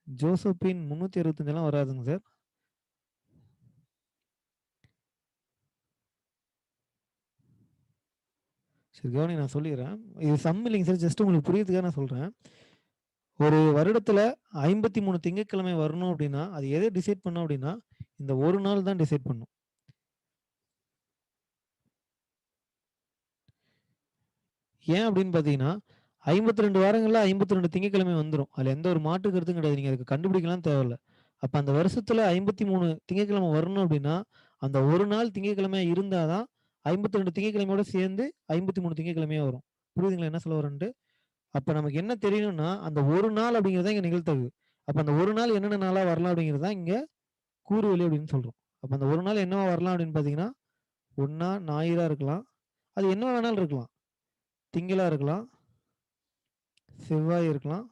ஜோசப்பின் 365 வராதுங்க சார். சரி கவனிங்க, நான் சொல்லிடுறேன். இது சம் இல்லைங்க சார். ஜஸ்ட் உங்களுக்கு புரியறதுக்காக நான் சொல்றேன். ஒரு வருடத்துல 53 திங்கட்கிழமை வரணும் அப்படின்னா, அது எத டிசைட் பண்ணும் அப்படின்னா, இந்த ஒரு நாள் தான் டிசைட் பண்ணும். ஏன் அப்படின்னு பார்த்தீங்கன்னா, 52 வாரங்கள்ல 52 திங்கட்கிழமை வந்துரும். அதுல எந்த ஒரு மாற்று கருத்தும் கிடையாது. நீங்க அதுக்கு கண்டுபிடிக்கலாம் தேவையில்ல. அப்ப அந்த வருஷத்துல 53 திங்கட்கிழமை வரணும் அப்படின்னா, அந்த ஒரு நாள் திங்கட்கிழமையா இருந்தா தான் 52 திங்கட்கிழமையோட சேர்ந்து 53 திங்கட்கிழமையா வரும். புரியுதுங்களா என்ன சொல்ல வரேன்ட்டு? அப்ப நமக்கு என்ன தெரியணும்னா, அந்த ஒரு நாள் அப்படிங்கிறது தான் இங்க நிகழ்தகவு. அப்ப அந்த ஒரு நாள் என்னென்ன நாளா வரலாம் அப்படிங்கிறது தான் இங்க கூறுவெளி அப்படின்னு சொல்றோம். அப்ப அந்த ஒரு நாள் என்னவா வரலாம் அப்படின்னு பார்த்தீங்கன்னா, ஒண்ணா ஞாயிறா இருக்கலாம். அது என்ன வேணாலும் இருக்கலாம். திங்களா இருக்கலாம், செவ்வாய் இருக்கலாம்,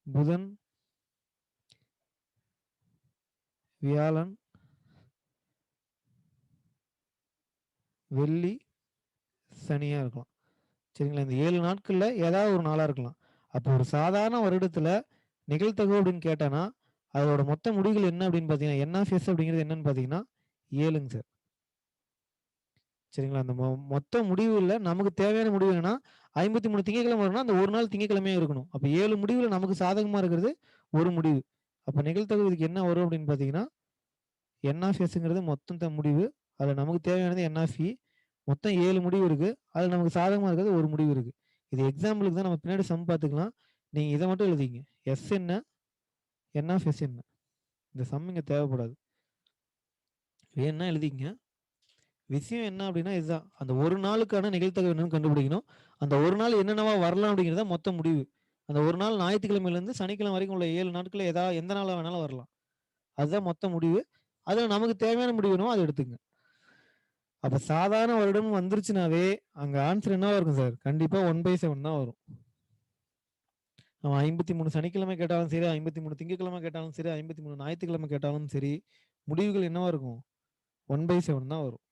புதன், வியாழன், வெள்ளி, சனியா இருக்கலாம். சரிங்களா? இந்த 7 நாட்கள்ல ஏதாவது ஒரு நாளா இருக்கலாம். அப்போ ஒரு சாதாரண வருடத்துல நிகழ்தகவு அப்படின்னு கேட்டானா, அதோட மொத்த முடிவுகள் என்ன அப்படின்னு பார்த்தீங்கன்னா, என்.ஆஃப்.எஸ் அப்படிங்கிறது என்னன்னு பார்த்தீங்கன்னா 7ங்க சார். சரிங்களா? அந்த மொத்த முடிவுல நமக்கு தேவையான முடிவு என்னன்னா, 53 திங்கட்கிழமை வரும்னா, அந்த ஒரு நாள் திங்கட்கிழமையா இருக்கணும். அப்ப 7 முடிவுல நமக்கு சாதகமா இருக்கிறது ஒரு முடிவு. அப்ப நிகழ்தகவு இதுக்கு என்ன வரும் அப்படின்னு பார்த்தீங்கன்னா, என்.ஆஃப்.எஸ்ங்கிறது மொத்தம் முடிவு. அதுல நமக்கு தேவையானது என்.ஆஃப்.இ. மொத்தம் 7 முடிவு இருக்கு. அதுல நமக்கு சாதகமா இருக்கிறது ஒரு முடிவு இருக்கு. இது எக்ஸாம்பிளுக்கு தான், நம்ம பின்னாடி சம் பார்த்துக்கலாம். நீங்க இத மட்டும் எழுதிங்க. எஸ் என்ன? என்.ஆஃப்.எஸ் என்ன? இந்த சம் இங்க தேவைப்படாது. வேணும்னா எழுதிக்கங்க. விஷயம் என்ன அப்படின்னா இதுதான். அந்த ஒரு நாளுக்கான நிகழ்தகவு என்னன்னு கண்டுபிடிக்கணும். அந்த ஒரு நாள் என்னென்னவா வரலாம் அப்படிங்கிறத மொத்த முடிவு. அந்த ஒரு நாள் ஞாயிற்றுக்கிழமையிலேருந்து சனிக்கிழமை வரைக்கும் உள்ள 7 நாட்கள்ல எந்த நாளா வேணாலும் வரலாம். அதுதான் மொத்த முடிவு. அதுல நமக்கு தேவையான முடிவு என்னவோ அத எடுத்துக்கங்க. அப்ப சாதாரண வருடம் வந்துருச்சுனாவே, அங்க ஆன்சர் என்னவா இருக்கும் சார்? கண்டிப்பா 1/7 தான் வரும். அவன் 53 சனிக்கிழமை கேட்டாலும் சரி, 53 திங்கட்கிழமை கேட்டாலும் சரி, 53 ஞாயிற்றுக்கிழமை கேட்டாலும் சரி, முடிவுகள் என்னவா இருக்கும்? 1/7 தான் வரும்.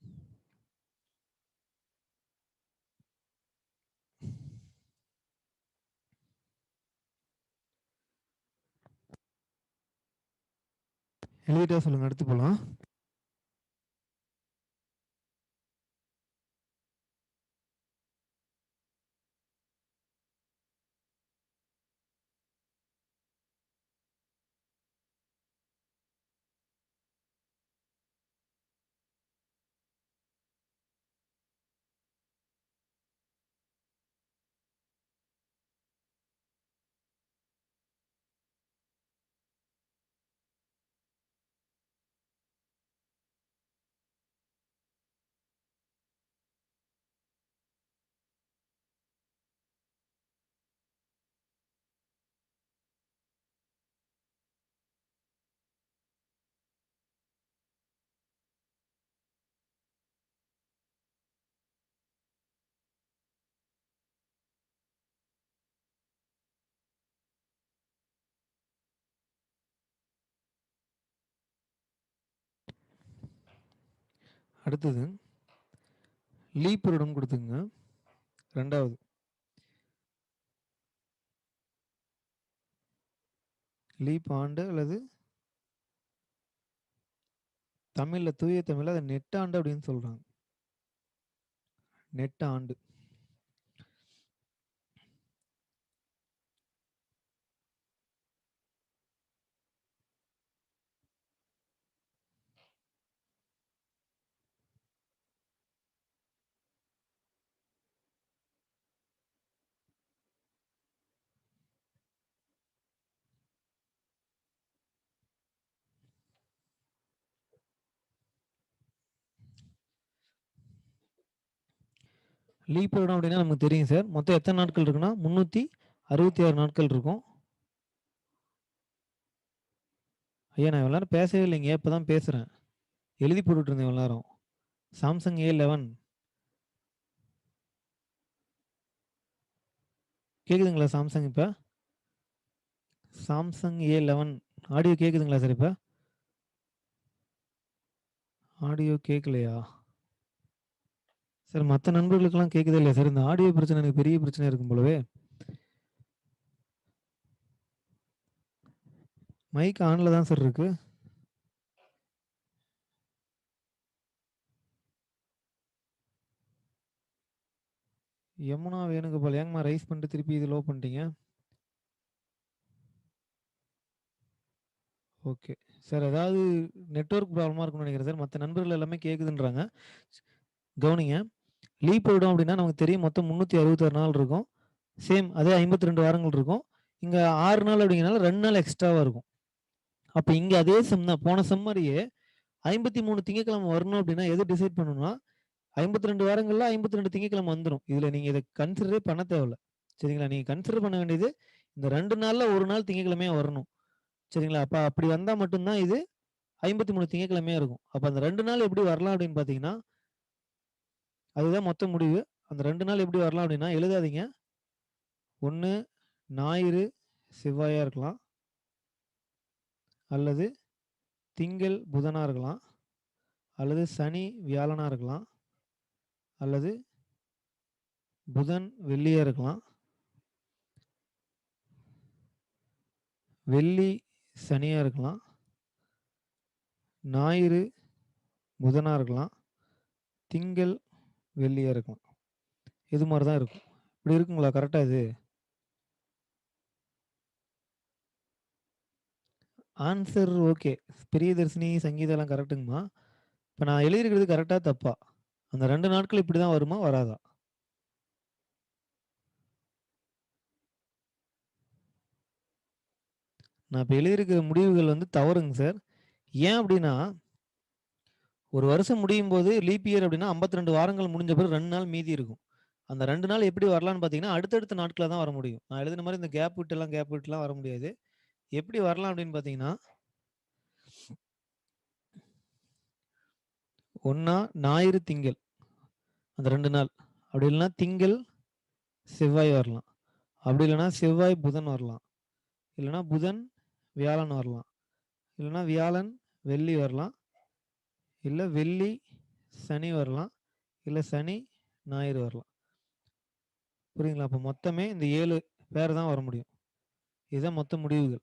எழுதிட்டா சொல்லுங்க, அடுத்து போலாம். அடுத்தது லீப் வருடம் கொடுத்துங்க. 2வது லீப் ஆண்டு, அல்லது தமிழ்ல, தூய தமிழ்ல அத நெட்டாண்டு அப்படின்னு சொல்றாங்க. நெட்டாண்டு. லீப் வருடம் அப்படின்னா நமக்கு தெரியும் சார். மொத்தம் எத்தனை நாட்கள் இருக்குன்னா 366 நாட்கள் இருக்கும். ஐயா, நான் இவ்வளவு நேரம் பேசவே இல்லைங்க. இப்பதான் பேசுறேன். எழுதி போட்டுட்டு இருந்தேன் இவ்வளவு நேரம். சாம்சங் A11 கேக்குதுங்களா? சாம்சங் இப்ப சாம்சங் A11 ஆடியோ கேக்குதுங்களா சார்? இப்ப ஆடியோ கேட்கலையா சார்? மற்ற நண்பர்களுக்கெல்லாம் கேட்குதா இல்லையா சார்? இந்த ஆடியோ பிரச்சனை எனக்கு பெரிய பிரச்சனை இருக்கும் போலவே. மைக் ஆன்ல தான் சார் இருக்கு. யமுனா வேணுகோபால் ஏங்கம்மா ரைஸ் பண்ணிட்டு திருப்பி இது லோ பண்ணிட்டீங்க? ஓகே. சார் ஏதாவது நெட்வொர்க் ப்ராப்ளமா இருக்கும்னு நினைக்கிறேன் சார். மத்த நண்பர்கள் எல்லாமே கேட்குதுன்றாங்க. கவனிங்க. லீப் வருடம் அப்படின்னா நமக்கு தெரியும் மொத்தம் 366 நாள் இருக்கும். சேம் அதே 52 வாரங்கள் இருக்கும். இங்க 6 நாள் அப்படிங்கிறனால 2 நாள் எக்ஸ்ட்ராவா இருக்கும். அப்ப இங்க அதே சம் தான். போன சம் மாரியே 53 திங்கட்கிழமை வரணும் அப்படின்னா எது டிசைட் பண்ணணும்னா 52 வாரங்கள்ல 52 திங்கட்கிழமை வந்துரும். இதுல நீங்க இத கன்சிடரே பண்ண தேவையில்ல. சரிங்களா? நீங்க கன்சிடர் பண்ண வேண்டியது இந்த 2 நாள்ல 1 நாள் திங்கட்கிழமையா வரணும். சரிங்களா? அப்ப அப்படி வந்தா மட்டும் தான் இது 53 திங்கட்கிழமையா இருக்கும். அப்ப அந்த 2 நாள் எப்படி வரலாம் அப்படின்னு பார்த்தீங்கன்னா, அதுதான் மொத்த முடிவு. அந்த 2 நாள் எப்படி வரலாம் அப்படின்னா எழுதாதீங்க. ஒண்ணு ஞாயிறு, செவ்வாயா இருக்கலாம். அல்லது திங்கள், புதனா இருக்கலாம். அல்லது சனி, வியாழனா இருக்கலாம். அல்லது புதன், வெள்ளியா இருக்கலாம். வெள்ளி, சனியா இருக்கலாம். ஞாயிறு, புதனா இருக்கலாம். திங்கள், வெள்ளியா இருக்கலாம். இது மாரி தான் இருக்கும். இப்படி இருக்குங்களா? கரெக்ட்டா இது? Answer okay. பிரியதர்ஷினி, சங்கீதாலாம் கரெக்ட்டுங்கம்மா. இப்ப நான் எழுதியிருக்கிறது கரெக்ட்டா? தப்பா? அந்த 2 நாட்கள் இப்படி தான் வருமா? வராதா? நான் இப்ப எழுதியிருக்கிற முடிவுகள் வந்து தவறுங்க சார். ஏன் அப்படின்னா, ஒரு வருஷம் முடியும்போது லீப் இயர் அப்படின்னா 52 வாரங்கள் முடிஞ்ச பிறகு 2 நாள் மீதி இருக்கும். அந்த 2 நாள் எப்படி வரலான்னு பார்த்தீங்கன்னா, அடுத்தடுத்த நாட்களா தான் வர முடியும். நான் எழுதின மாரி இந்த கேப் விட்டுலாம் வர முடியாது. எப்படி வரலாம் அப்படின்னு பார்த்தீங்கன்னா, ஒண்ணா ஞாயிறு, திங்கள் அந்த 2 நாள். அப்படி இல்லன்னா திங்கள், செவ்வாய் வரலாம். அப்படி இல்லன்னா செவ்வாய், புதன் வரலாம். இல்லன்னா புதன், வியாழன் வரலாம். இல்லன்னா வியாழன், வெள்ளி வரலாம். இல்ல வெள்ளி, சனி வரலாம். இல்ல சனி, ஞாயிறு வரலாம். புரியுதுங்களா? அப்ப மொத்தமே இந்த 7 பேர் தான் வர முடியும். இதுதான் மொத்த முடிவுகள்.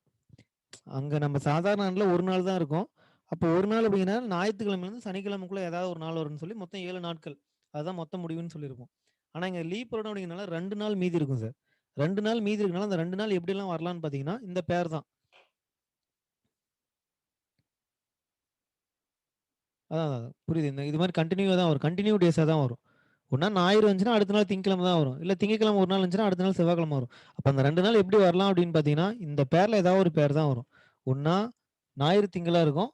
அங்க நம்ம சாதாரண நாள்ல 1 நாள் தான் இருக்கும். அப்போ 1 நாள் அப்படிங்கிறனால ஞாயித்துக்கிழமையிலேருந்து சனிக்கிழமைக்குள்ள ஏதாவது ஒரு நாள் வரும்னு சொல்லி மொத்தம் 7 நாட்கள். அதுதான் மொத்த முடிவுன்னு சொல்லியிருப்போம். ஆனா இங்க லீப் வருடம் அப்படிங்கிறனால 2 நாள் மீதி இருக்கும் சார். 2 நாள் மீதி இருக்கனால அந்த 2 நாள் எப்படிலாம் வரலான்னு பார்த்தீங்கன்னா, இந்த பேர் தான். அதான். புரியுது. இது மாரி கன்டினியூவா தான் வரும். கன்டினியூ டேஸா தான் வரும். ஒண்ணா ஞாயிறு வந்துச்சுன்னா, அடுத்த நாள் திங்கட்கிழமை தான் வரும். இல்ல திங்கட்கிழமை ஒரு நாள் இருந்துச்சுன்னா, அடுத்த நாள் செவ்வாய்க்கிழமை வரும். அப்ப அந்த 2 நாள் எப்படி வரலாம் அப்படின்னு பார்த்தீங்கன்னா, இந்த பேர்ல ஏதாவது ஒரு பேர் தான் வரும். ஒண்ணா ஞாயிறு, திங்களா இருக்கும்.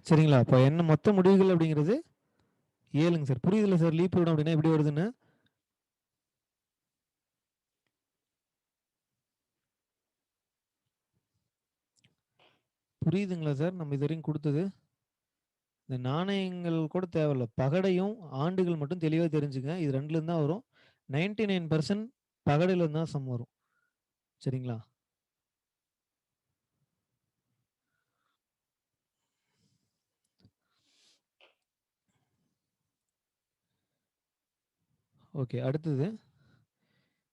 சரிங்களா? அப்ப என்ன மொத்த முடிவுகள் அப்படிங்கிறது 7ங்க சார். புரியுதுல்ல சார்? லீப் வருடம் அப்படின்னா எப்படி வருதுன்னு? புரியுதுங்களா சார்? நம்ம இதுவரைக்கும் குடுத்தது. இந்த நாணயங்கள் கூட தேவையில்ல. பகடையும், ஆண்டுகள் மட்டும் தெளிவா தெரிஞ்சுக்கங்க. இது 2ல தான் வரும். 99% பகடையில இருந்து தான் சம் வரும். சரிங்களா? ஓகே. அடுத்தது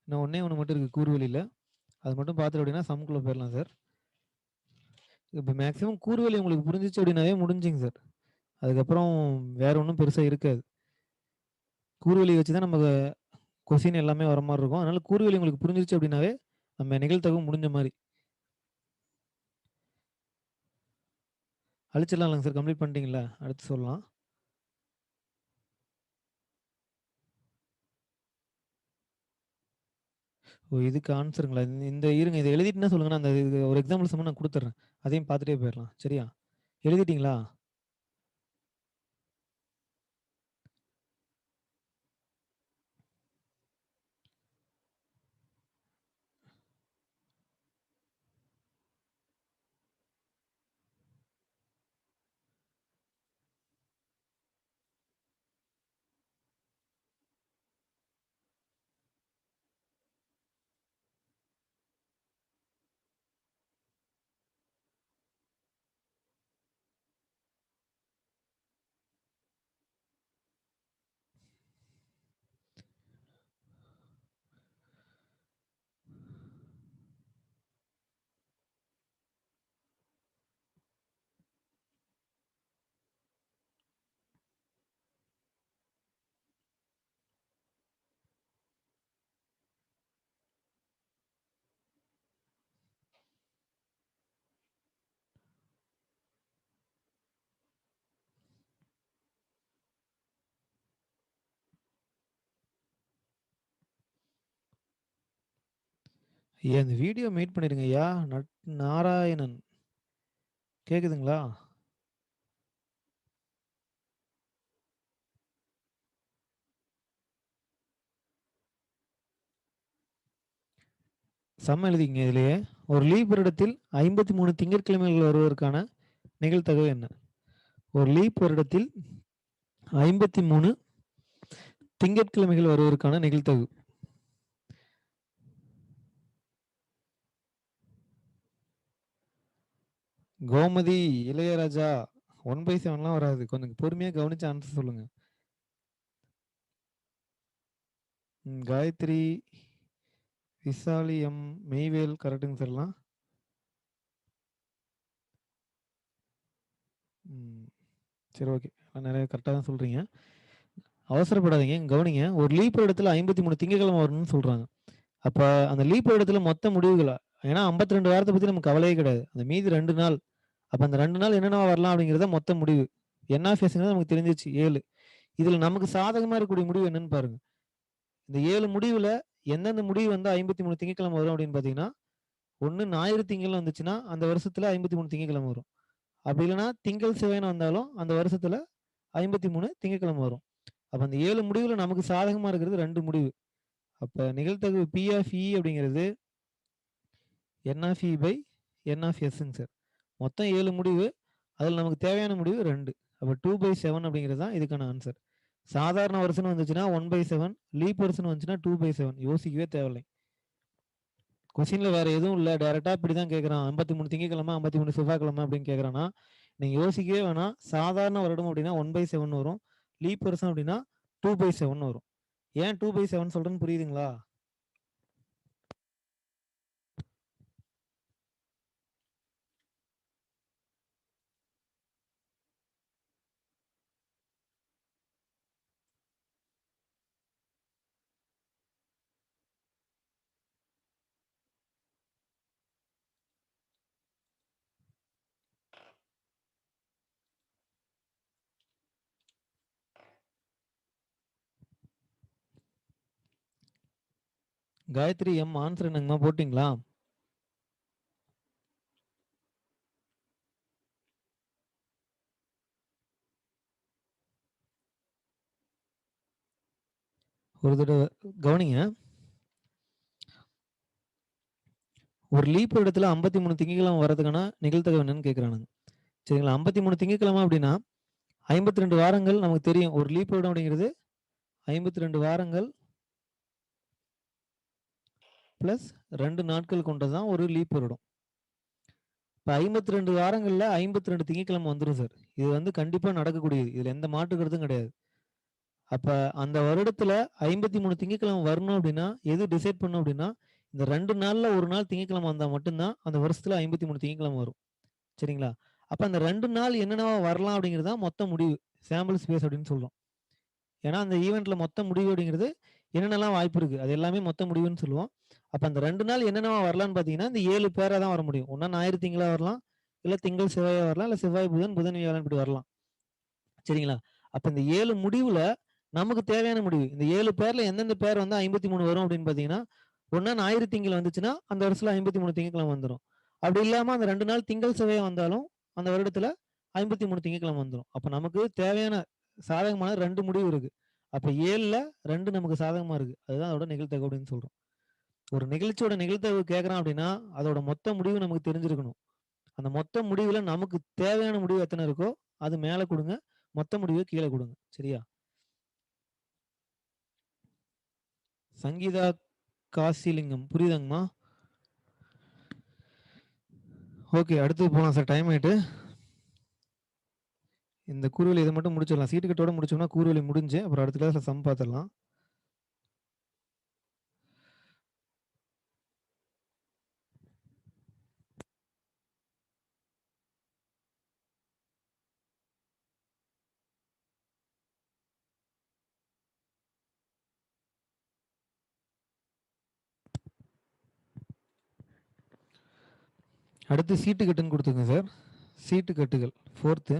இன்னும் ஒண்ணே ஒண்ணு மட்டும் இருக்கு கூர்வெளில. அது மட்டும் பார்த்துட்டு அப்படின்னா சம்க்குள்ள போயிரலாம் சார். இப்ப மேக்ஸிமம் கூர்வெளி உங்களுக்கு புரிஞ்சுச்சு அப்படின்னாவே முடிஞ்சுங்க சார். அதுக்கப்புறம் வேற ஒண்ணும் பெருசா இருக்காது. கூர்வெளி வச்சு தான் நமக்கு கொஸ்டின் எல்லாமே வர மாரி இருக்கும். அதனால கூர்வெளி உங்களுக்கு புரிஞ்சிருச்சு அப்படின்னாவே, நம்ம நிகழ்தகவு முடிஞ்ச மாரி. அழிச்சிடலாம்லங்க சார். கம்ப்ளீட் பண்ணிட்டீங்களா? அடுத்து சொல்லலாம். ஓ! இதுக்கு ஆன்ஸருங்களா? இந்த இருங்க. இத எழுதிட்டீங்கன்னா சொல்லுங்க. நான் அந்த இது ஒரு எக்ஸாம்பிள் சம்ம நான் குடுத்துர்றேன். அதையும் பார்த்துட்டே போயிரலாம். சரியா? எழுதிட்டீங்களா? ஐயா இந்த வீடியோ மீட் பண்ணிடுங்க ஐயா. நாராயணன் கேக்குதுங்களா? சம்ம எழுதிக்கங்க இதுலயே. ஒரு லீப் வருடத்தில் 53 திங்கட்கிழமைகள் வருவதற்கான நிகழ்தகவு என்ன? ஒரு லீப் வருடத்தில் 53 திங்கட்கிழமைகள் வருவதற்கான நிகழ்தகவு. கோமதி, இளையராஜா 1/7லாம் வராது. கொஞ்சம் பொறுமையா கவனிச்சு ஆன்சர் சொல்லுங்க. காயத்ரி, விசாலி எம், மெய்வேல் கரெக்டுங்க சொல்லலாம். சரி ஓகே. நிறைய கரெக்டாக தான் சொல்றீங்க. அவசரப்படாதீங்க, கவனிங்க. ஒரு லீப் இடத்துல 53 திங்கட்கிழமை வரணும்னு சொல்றாங்க. அப்ப அந்த லீப் இடத்துல மொத்த முடிவுகளா? ஏன்னா 52 வாரத்தை பத்தி நமக்கு கவலையே கிடையாது. அந்த மீதி 2 நாள். அப்ப அந்த 2 நாள் என்னென்ன வரலாம் அப்படிங்கிறத மொத்த முடிவு. என்ஆர்எஃப்எஸ்ங்கிறது நமக்கு தெரிஞ்சிச்சு 7. இதுல நமக்கு சாதகமா இருக்கக்கூடிய முடிவு என்னன்னு பாருங்க. இந்த 7 முடிவுல எந்தெந்த முடிவு வந்து 53 திங்கட்கிழமை வரும் அப்படின்னு பாத்தீங்கன்னா, ஒண்ணு ஞாயிறு திங்கள் வந்துச்சுன்னா அந்த வருஷத்துல 53 திங்கட்கிழமை வரும். அப்படி இல்லைன்னா திங்கள் செவ்வாய்னு வந்தாலும் அந்த வருஷத்துல 53 திங்கட்கிழமை வரும். அப்ப அந்த 7 முடிவுல நமக்கு சாதகமா இருக்கிறது 2 முடிவு. அப்ப நிகழ்தகவு பி ஆஃப் இ அப்படிங்கிறது n of E by N of எஸ்ங்க சார். மொத்தம் 7 முடிவு. அதில் நமக்கு தேவையான முடிவு 2. அப்போ 2/7 அப்படிங்கிறது தான் இதுக்கான ஆன்சர். சாதாரண வருஷம் வந்துச்சுன்னா 1/7, லீப் வருஷம் வந்துச்சுன்னா 2/7. யோசிக்கவே தேவையில்லை. கொஸ்டின்ல வேற எதுவும் இல்லை, டைரக்டா இப்படி தான் கேட்குறான். 53 திங்கக்கிழமை 53 செவ்வாய்க்கிழமை அப்படின்னு கேட்குறான்னா நீங்க யோசிக்கவே வேணாம். சாதாரண வருடம் அப்படின்னா 1/7 வரும். லீப் வருஷம் அப்படின்னா 2/7 வரும். ஏன் 2/7 சொல்றேன்னு புரியுதுங்களா? காயத்ரி எம் ஆன்சர் என்னங்கம்மா போட்டிங்களா? ஒரு தடவை கவனிங்க. ஒரு லீப் இடத்துல 53 திங்கக்கிழமை வரதுக்கான நிகழ்தகவு என்னன்னு கேட்குறானுங்க. சரிங்களா? 53 திங்கக்கிழமை அப்படின்னா 52 வாரங்கள் நமக்கு தெரியும். ஒரு லீப் வருடம் அப்படிங்கிறது 52 வாரங்கள் பிளஸ் 2 நாட்கள் கொண்டதான் ஒரு லீப் வருடம். இப்போ 52 வாரங்கள்ல 52 திங்கக்கிழமை வந்துடும் சார். இது வந்து கண்டிப்பா நடக்கக்கூடியது. இதுல எந்த மாற்று கருத்தும் கிடையாது. அப்ப அந்த வருடத்துல 53 திங்கக்கிழமை வரணும் அப்படின்னா எது டிசைட் பண்ணும் அப்படின்னா இந்த 2 நாள்ல ஒரு நாள் திங்கக்கிழமை வந்தா மட்டும்தான் அந்த வருஷத்துல 53 திங்கக்கிழமை வரும். சரிங்களா? அப்ப அந்த 2 நாள் என்னென்னவா வரலாம் அப்படிங்கிறது தான் மொத்த முடிவு. சாம்பிள் ஸ்பேஸ் அப்படின்னு சொல்றோம். ஏன்னா அந்த ஈவெண்ட்ல மொத்த முடிவு அப்படிங்கிறது என்னென்னலாம் வாய்ப்பு இருக்கு அது எல்லாமே மொத்த முடிவுன்னு சொல்லுவோம். அப்ப அந்த 2 நாள் என்னென்னவா வரலாம்னு பாத்தீங்கன்னா இந்த 7 பேரா தான் வர முடியும். ஒன்னா ஞாயிறு திங்களா வரலாம், இல்ல திங்கள் செவ்வாயா வரலாம், இல்ல செவ்வாய் புதன் புதன் வியாழன் இப்படி வரலாம். சரிங்களா? அப்ப இந்த 7 முடிவுல நமக்கு தேவையான முடிவு இந்த 7 பேர்ல எந்தெந்த பேர் வந்து 53 வரும் அப்படின்னு பாத்தீங்கன்னா, ஒன்னா ஞாயிறு திங்கள் வந்துச்சுன்னா அந்த வருஷத்துல 53 திங்கக்கிழமை வந்துடும். அப்படி இல்லாம அந்த 2 நாள் திங்கள் செவ்வாய் வந்தாலும் அந்த வருடத்துல 53 திங்கக்கிழமை வந்துடும். அப்ப நமக்கு தேவையான சாதகமான 2 முடிவு இருக்கு. அப்ப 7ல 2 நமக்கு சாதகமா இருக்கு. அதுதான் அதோட நிகழ்தகவு அப்படின்னு சொல்றோம். ஒரு நிகழ்ச்சியோட நிகழ்தகவு கேட்கறான் அப்படின்னா அதோட மொத்த முடிவு நமக்கு தெரிஞ்சிருக்கணும். அந்த மொத்த முடிவுல நமக்கு தேவையான முடிவு எத்தனை இருக்கோ அது மேல கொடுங்க, மொத்த முடிவு கீழே கொடுங்க. சரியா? சங்கீதா காசிலிங்கம் புரியுதாங்கம்மா? ஓகே, அடுத்து போலாம் சார். டைம் ஆயிட்டு. இந்த கூறுவலி இதை மட்டும் முடிச்சிடலாம். சீட்டு கட்டோட முடிச்சோம்னா கூறுவலி முடிஞ்சு அப்புறம் அடுத்த கிளாஸ்ல சம் பார்த்துடலாம். அடுத்து சீட்டு கட்டுன்னு கொடுத்துங்க சார். சீட்டு கட்டுகள் 4th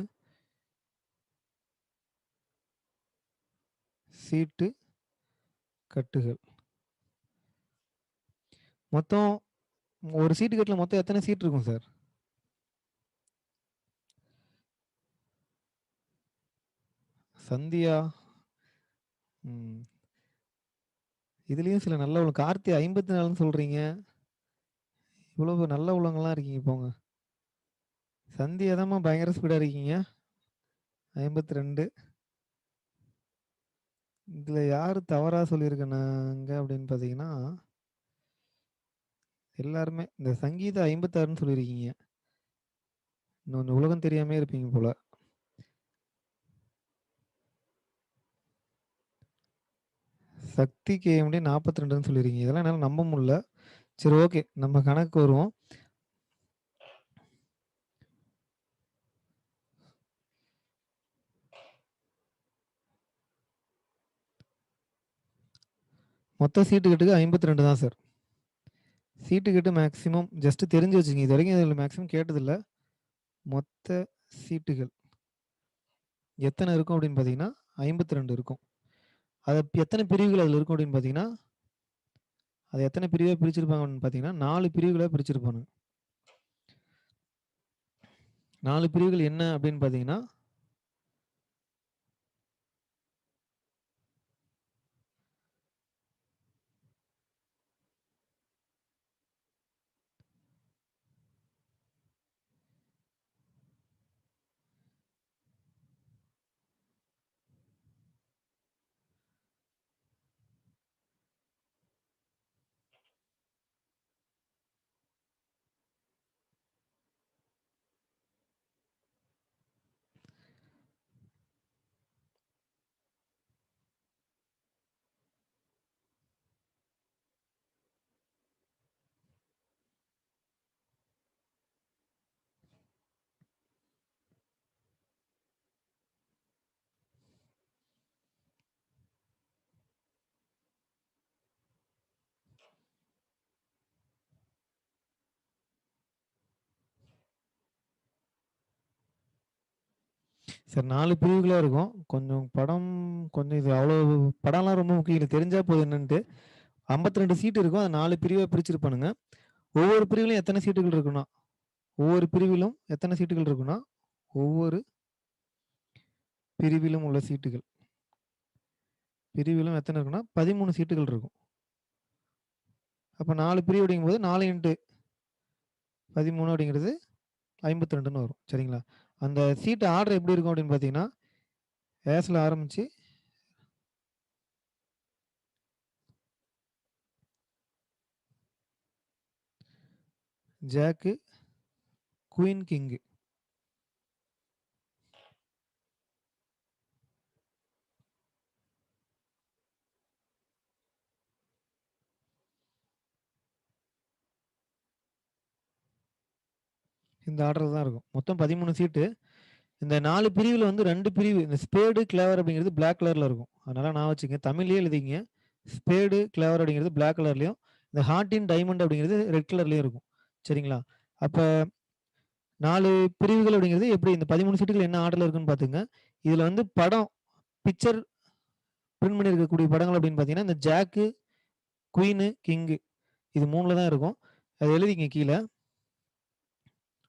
சீட்டு கட்டுகள் மொத்தம் ஒரு சீட்டு கட்டுல மொத்தம் எத்தனை சீட் இருக்கும் சார்? சந்தியா. ம். இதுலயும் சில நல்ல உள்ள கார்த்தி 54ன்னு சொல்றீங்க. இவ்வளவு நல்ல உள்ளவங்களா இருக்கீங்க போங்க. சந்தியா தாம்மா பயங்கர ஸ்பீடா இருக்கீங்க. 52. இதுல யாரு தவறா சொல்லியிருக்கேனாங்க அப்படின்னு பார்த்தீங்கன்னா, எல்லாருமே இந்த சங்கீதா 56ன்னு சொல்லியிருக்கீங்க. இன்னொன்னு உலகம் தெரியாமயே இருப்பீங்க போல. சக்தி கேஎம்டி 42ன்னு சொல்லியிருக்கீங்க. இதெல்லாம் என்னால நம்ப முடியல. சரி ஓகே. நம்ம கணக்கு வருவோம். மொத்த சீட்டு கட்டுக்கு 52 தான் சார். சீட்டு கட்டு மேக்ஸிமம் ஜஸ்ட் தெரிஞ்சு வச்சுக்கங்க. இது வரைக்கும் இதில் மேக்ஸிமம் கேட்டதில்ல. மொத்த சீட்டுகள் எத்தனை இருக்கும் அப்படின்னு பார்த்தீங்கன்னா 52 இருக்கும். அதை எத்தனை பிரிவுகள் அதில் இருக்கும் அப்படின்னு பார்த்தீங்கன்னா, அது எத்தனை பிரிவாக பிரிச்சிருப்பாங்கன்னு பார்த்தீங்கன்னா 4 பிரிவுகளாக பிரிச்சிருப்பாங்க. 4 பிரிவுகள் என்ன அப்படின்னு பார்த்தீங்கன்னா, சார் 4 பிரிவுகளாக இருக்கும். கொஞ்சம் படம் கொஞ்சம் இது அவ்வளோ படம்லாம் ரொம்ப முக்கியம் இல்லை. தெரிஞ்சா போதும் என்னன்ட்டு. 52 சீட்டு இருக்கும். அது 4 பிரிவாக பிரிச்சிருப்பானுங்க. ஒவ்வொரு பிரிவிலும் எத்தனை சீட்டுகள் இருக்குன்னா ஒவ்வொரு பிரிவிலும் எத்தனை சீட்டுகள் இருக்குன்னா ஒவ்வொரு பிரிவிலும் உள்ள சீட்டுகள் பிரிவிலும் எத்தனை இருக்குன்னா 13 சீட்டுகள் இருக்கும். அப்போ 4 பிரிவு அப்படிங்கும்போது 4 இன்ட்டு 13 அப்படிங்கிறது 52ன்னு வரும். சரிங்களா? அந்த சீட்டு ஆர்டர் எப்படி இருக்கும் அப்படின்னு பார்த்தீங்கன்னா, ஏஸில் ஆரம்பித்து ஜாக்கு, குயின், கிங்கு. இந்த ஆர்டர் தான் இருக்கும். மொத்தம் 13 சீட்டு. இந்த 4 பிரிவில் வந்து 2 பிரிவு இந்த ஸ்பேடு, கிளவர் அப்படிங்கிறது பிளாக் கலரில் இருக்கும். அதனால் நான் வச்சுக்கங்க. தமிழ்லேயே எழுதிங்க. ஸ்பேடு, கிளவர் அப்படிங்கிறது பிளாக் கலர்லையும், இந்த ஹார்டின் டைமண்ட் அப்படிங்கிறது ரெட் கலர்லையும் இருக்கும். சரிங்களா? அப்போ 4 பிரிவுகள் அப்படிங்கிறது எப்படி இந்த 13 சீட்டுகள் என்ன ஆர்டரில் இருக்குன்னு பார்த்துங்க. இதில் வந்து படம் பிக்சர் பிரிண்ட் பண்ணியிருக்கக்கூடிய படங்கள் அப்படின்னு பார்த்தீங்கன்னா, இந்த ஜாக்கு, குயினு, கிங்கு இது 3ல் தான் இருக்கும். அதை எழுதிங்க கீழே.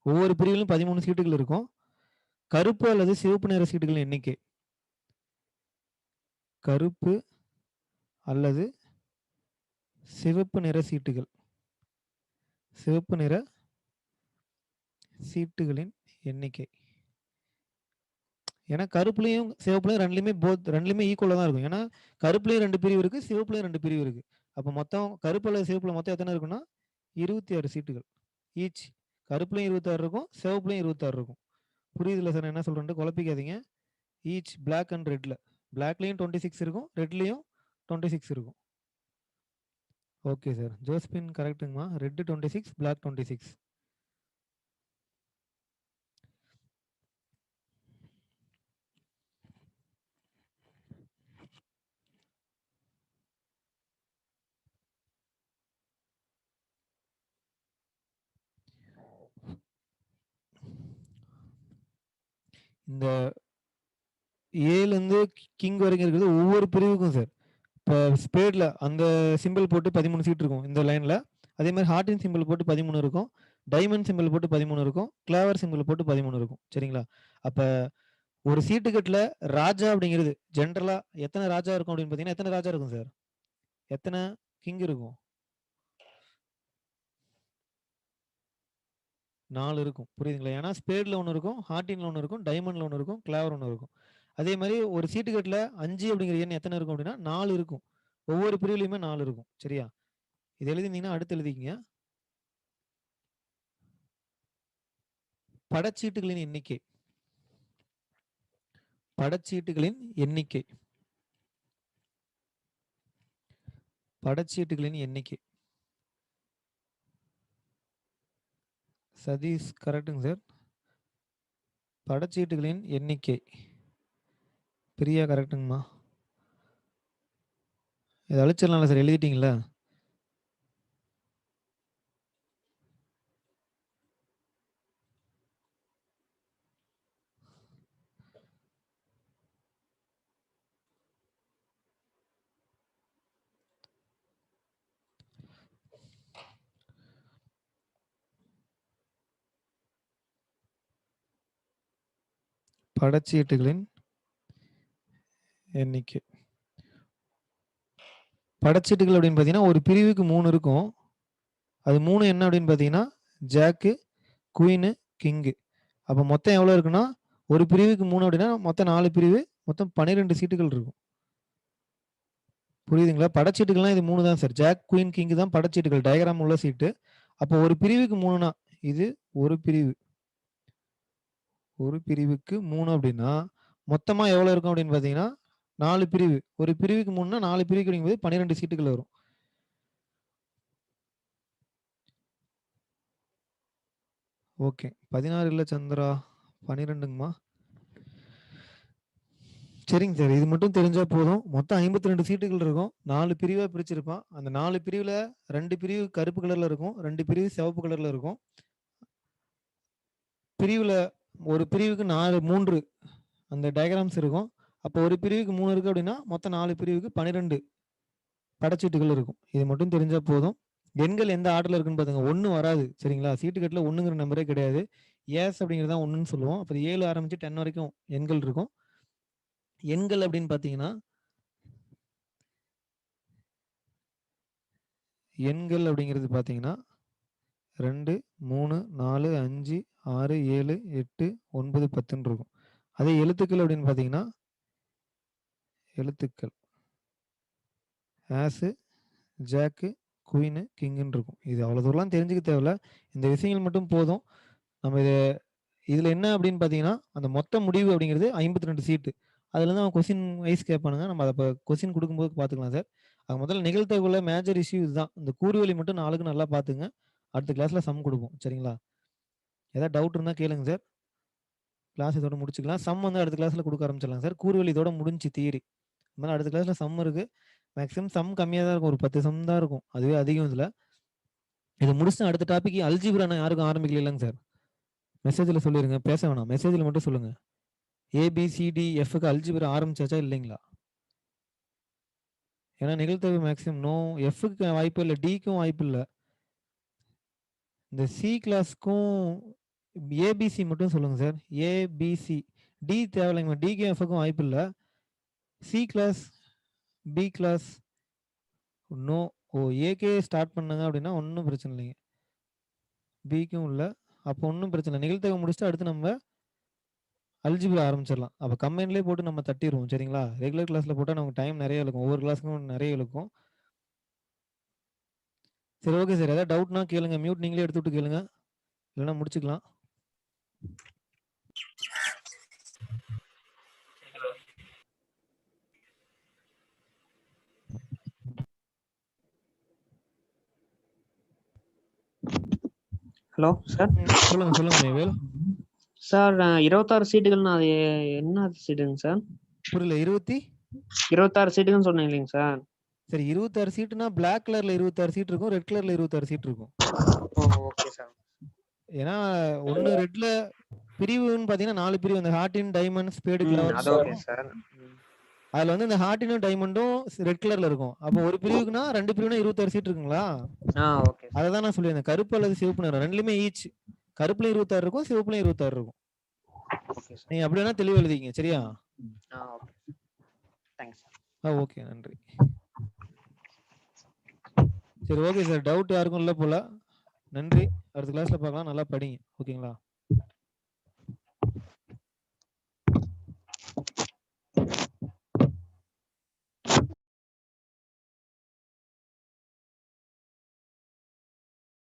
ஒவ்வொரு பிரிவிலும் 13 சீட்டுகள் இருக்கும். கருப்பு அல்லது சிவப்பு நிற சீட்டுகளின் எண்ணிக்கை. கருப்பு அல்லது சிவப்பு நிற சீட்டுகள். சிவப்பு நிற சீட்டுகளின் எண்ணிக்கை. ஏன்னா கருப்புலையும் சிவப்புலையும் ரெண்டுலையுமே ஈக்குவலாக தான் இருக்கும். ஏன்னா கருப்புலையும் 2 பிரிவு இருக்குது, சிவப்புலையும் 2 பிரிவு இருக்குது. அப்போ மொத்தம் கருப்பு அல்லது சிவப்புல மொத்தம் எத்தனை இருக்குன்னா 26 சீட்டுகள் ஈச். கருப்புலையும் 26 இருக்கும், சிவப்புலையும் 26 இருக்கும். புரியுதுல்ல சார் நான் என்ன சொல்கிறேன்ட்டு குழப்பிக்காதீங்க. ஈச் பிளாக் அண்ட் ரெட்டில். பிளாக்லேயும் 26 இருக்கும், ரெட்லேயும் 26 இருக்கும். Okay sir. ஜோஸ்பின் கரெக்டுங்கம்மா. Red 26, black 26. இந்த ஏலேருந்து கிங் வரைக்கும் இருக்கிறது ஒவ்வொரு பிரிவுக்கும் சார். இப்போ ஸ்பேடில் அந்த சிம்பிள் போட்டு 13 சீட் இருக்கும் இந்த லைனில். அதே மாதிரி ஹார்ட்டின் சிம்பிள் போட்டு 13 இருக்கும், டைமண்ட் சிம்பிள் போட்டு 13 இருக்கும், கிளாவர் சிம்பிள் போட்டு 13 இருக்கும். சரிங்களா? அப்ப ஒரு சீட்டுக்கட்டுல ராஜா அப்படிங்கிறது ஜென்ரலா எத்தனை ராஜா இருக்கும் அப்படின்னு பார்த்தீங்கன்னா, எத்தனை ராஜா இருக்கும் சார்? எத்தனை கிங் இருக்கும்? 4 இருக்கும். புரியுதுங்களா? ஏன்னா ஸ்பேட்ல 1 இருக்கும், ஹார்ட்டின்ல 1 இருக்கும், டைமண்ட்ல 1 இருக்கும், கிளாவர் 1 இருக்கும். அதே மாதிரி ஒரு சீட்டுக்கட்டுல 5 அப்படிங்கிற எண் எத்தனை இருக்கும் அப்படின்னா 4 இருக்கும். ஒவ்வொரு பிரிவுலையுமே 4 இருக்கும். சரியா? இது எழுதினீங்கன்னா அடுத்து எழுதிக்கங்க. படச்சீட்டுகளின் எண்ணிக்கை. படச்சீட்டுகளின் எண்ணிக்கை. படச்சீட்டுகளின் எண்ணிக்கை. சதீஷ் கரெக்டுங்க சார். படச்சீட்டுகளின் எண்ணிக்கை. பிரியா கரெக்டுங்கம்மா. இதை அழிச்சிடலாம்ல சார், எழுதிட்டீங்களா? படச்சீட்டுகளின் எண்ணிக்கை. படச்சீட்டுகள் அப்படின்னு பார்த்தீங்கன்னா ஒரு பிரிவுக்கு 3 இருக்கும். அது 3 என்ன அப்படின்னு பார்த்தீங்கன்னா ஜாக்கு, குயினு, கிங்கு. அப்போ மொத்தம் எவ்வளோ இருக்குன்னா ஒரு பிரிவுக்கு 3 அப்படின்னா மொத்தம் 4 பிரிவு, மொத்தம் 12 சீட்டுகள் இருக்கும். புரியுதுங்களா? படச்சீட்டுகள்லாம் இது 3 தான் சார். ஜாக், குயின், கிங் தான் படச்சீட்டுகள், டயக்ராம் உள்ள சீட்டு. அப்போ ஒரு பிரிவுக்கு 3னா இது ஒரு பிரிவு. ஒரு பிரிவுக்கு 3 அப்படின்னா மொத்தமா எவ்வளோ இருக்கும் அப்படின்னு பார்த்தீங்கன்னா 4 பிரிவு. ஒரு பிரிவுக்கு 3னா 4 பிரிவுக்கு அப்படிங்கும்போது 12 சீட்டுகள் வரும். ஓகே. 16 இல்ல சந்திரா, 12ங்கம்மா. சரிங்க சார். இது மட்டும் தெரிஞ்சா போதும். மொத்தம் 52 சீட்டுகள் இருக்கும். 4 பிரிவா பிரிச்சிருப்பான். அந்த 4 பிரிவுல 2 பிரிவு கருப்பு கலர்ல இருக்கும், 2 பிரிவு சிவப்பு கலர்ல இருக்கும். பிரிவுல ஒரு பிரிவுக்கு 3 அந்த டயகிராம்ஸ் இருக்கும். அப்போ ஒரு பிரிவுக்கு 3 இருக்கு அப்படின்னா மொத்தம் 4 பிரிவுக்கு 12 படச்சீட்டுகள் இருக்கும். இது மட்டும் தெரிஞ்சா போதும். எண்கள் எந்த ஆர்டர்ல இருக்குன்னு பாத்துங்க. 1 வராது. சரிங்களா? சீட்டுக்கட்டுல 1ங்கிற நம்பரே கிடையாது. ஏஸ் அப்படிங்கிறது தான் 1ன்னு சொல்லுவோம். அப்புறம் 7 ஆரம்பிச்சு 10 வரைக்கும் எண்கள் இருக்கும். எண்கள் அப்படின்னு பாத்தீங்கன்னா எண்கள் அப்படிங்கிறது பாத்தீங்கன்னா 2, 3, 4, 5, 6, 7, 8, 9, 10ன்னு இருக்கும். அதே எழுத்துக்கள் அப்படின்னு பாத்தீங்கன்னா எழுத்துக்கள் ஆஸு, ஜாக்கு, குயினு, கிங்குன்னு இருக்கும். இது அவ்வளோ தூரம்லாம் தெரிஞ்சுக்க தேவையில்ல. இந்த விஷயங்கள் மட்டும் போதும். நம்ம இதில் என்ன அப்படின்னு பார்த்தீங்கன்னா அந்த மொத்த முடிவு அப்படிங்கிறது 52 சீட்டு. அதில் தான் கொஸ்டின் வைஸ் கேட்பானுங்க. நம்ம அதை இப்போ கொஸ்டின் கொடுக்கும்போது பார்த்துக்கலாம் சார். அது முதல்ல நிகழ்த்தகுள்ள மேஜர் இஷ்யூ இதுதான். இந்த கூறுவெளி மட்டும் 4க்கு நல்லா பார்த்துங்க. அடுத்த கிளாஸில் சம் கொடுப்போம். சரிங்களா? ஏதாவது டவுட் இருந்தால் கேளுங்க சார். கிளாஸ் இதோட முடிச்சுக்கலாம். சம் வந்து அடுத்த கிளாஸில் கொடுக்க ஆரம்பிச்சிடலாம் சார். கூறுவெளி இதோட முடிஞ்சு தியரி. அதனால அடுத்த கிளாஸில் சம் இருக்குது. மேக்ஸிமம் சம் கம்மியாக தான் இருக்கும். ஒரு 10 சம் தான் இருக்கும். அதுவே அதிகம் இதில். இதை முடிச்சுட்டு அடுத்த டாபிக் அல்ஜிப்ரா நான் யாருக்கும் ஆரம்பிக்கல இல்லைங்க சார். மெசேஜில் சொல்லிடுங்க. பேச வேணாம். மெசேஜில் மட்டும் சொல்லுங்க. ஏபிசிடிஎஃப்க்கு அல்ஜிப்ரா ஆரம்பிச்சாச்சா இல்லைங்களா? ஏன்னா நிகழ்த்தகவு மேக்ஸிமம் நோ. எஃப்க்கு வாய்ப்பு இல்லை, டிக்கும் வாய்ப்பு இல்லை. இந்த சி கிளாஸ்க்கும் ஏபிசி மட்டும் சொல்லுங்க சார். ஏபிசி டி தேவையில்லைங்க. டிக்கும் எஃப்க்கும் வாய்ப்பு இல்லை. C class, B class no. Oh okay start பண்ணுங்க அப்படின்னா ஒன்றும் பிரச்சனை இல்லைங்க. பிக்கும் இல்லை. அப்போ ஒன்றும் பிரச்சனை இல்லை. நிகழ்த்தகவு முடிச்சுட்டு அடுத்து நம்ம அல்ஜிப்ரா ஆரம்பிச்சிடலாம். அப்போ கம்பைன்லேயே போட்டு நம்ம தட்டிடுவோம். சரிங்களா? ரெகுலர் கிளாஸில் போட்டால் நமக்கு டைம் நிறைய இருக்கும். ஒவ்வொரு கிளாஸுக்கும் நிறைய இருக்கும். சரி ஓகே சார். ஏதாவது டவுட்னா கேளுங்க. மியூட் நீங்களே எடுத்து விட்டு கேளுங்க, இல்லைன்னா முடிச்சுக்கலாம். Hello sir. சொல்லுங்க சொல்லுங்க மேவேல். சார் 26 சீட்டுகள்னா அது என்ன சீட்டுங்க சார்? புரியல. 26 சீட்டுன்னு சொன்னீங்க இல்லைங்க சார்? சரி 26 சீட்டுனா பிளாக் கலர்ல 26 சீட் இருக்கும், ரெட் கலர்ல 26 சீட் இருக்கும். Okay sir. ஏன்னா ஒன்னு ரெட்ல பிரிவுன்னு பாத்தீங்கன்னா 4 பிரிவு. அந்த ஹார்டின், டைமண்ட், ஸ்பேடு, கிளவர். அது ஓகே சார். அதுல வந்து இந்த ஹார்டினும் டைமண்டும் ரெட் கலர்ல இருக்கும். அப்போ ஒரு பிரிவுக்குன்னா 2 பிரிவுனா 26 சீட் இருக்குங்களா? Okay sir. அததான் நான் சொல்லியிருந்தேன். கருப்பு அல்லது சிவப்பு நிறம் 2லயுமே ஈச். கருப்புலயும் 26 இருக்கும், சிவப்புலயும் 26 இருக்கும். Okay sir. நீங்க அப்படி வேணா தெளிவா எழுதிங்க. சரியா? ஓகே. Thanks sir. ஓகே. நன்றி. சரி, ஓகே சார். டவுட் யாருக்கும் இல்ல போல. நன்றி. அடுத்த கிளாஸ்ல பார்க்கலாம். நல்லா படிங்க. ஓகேங்களா?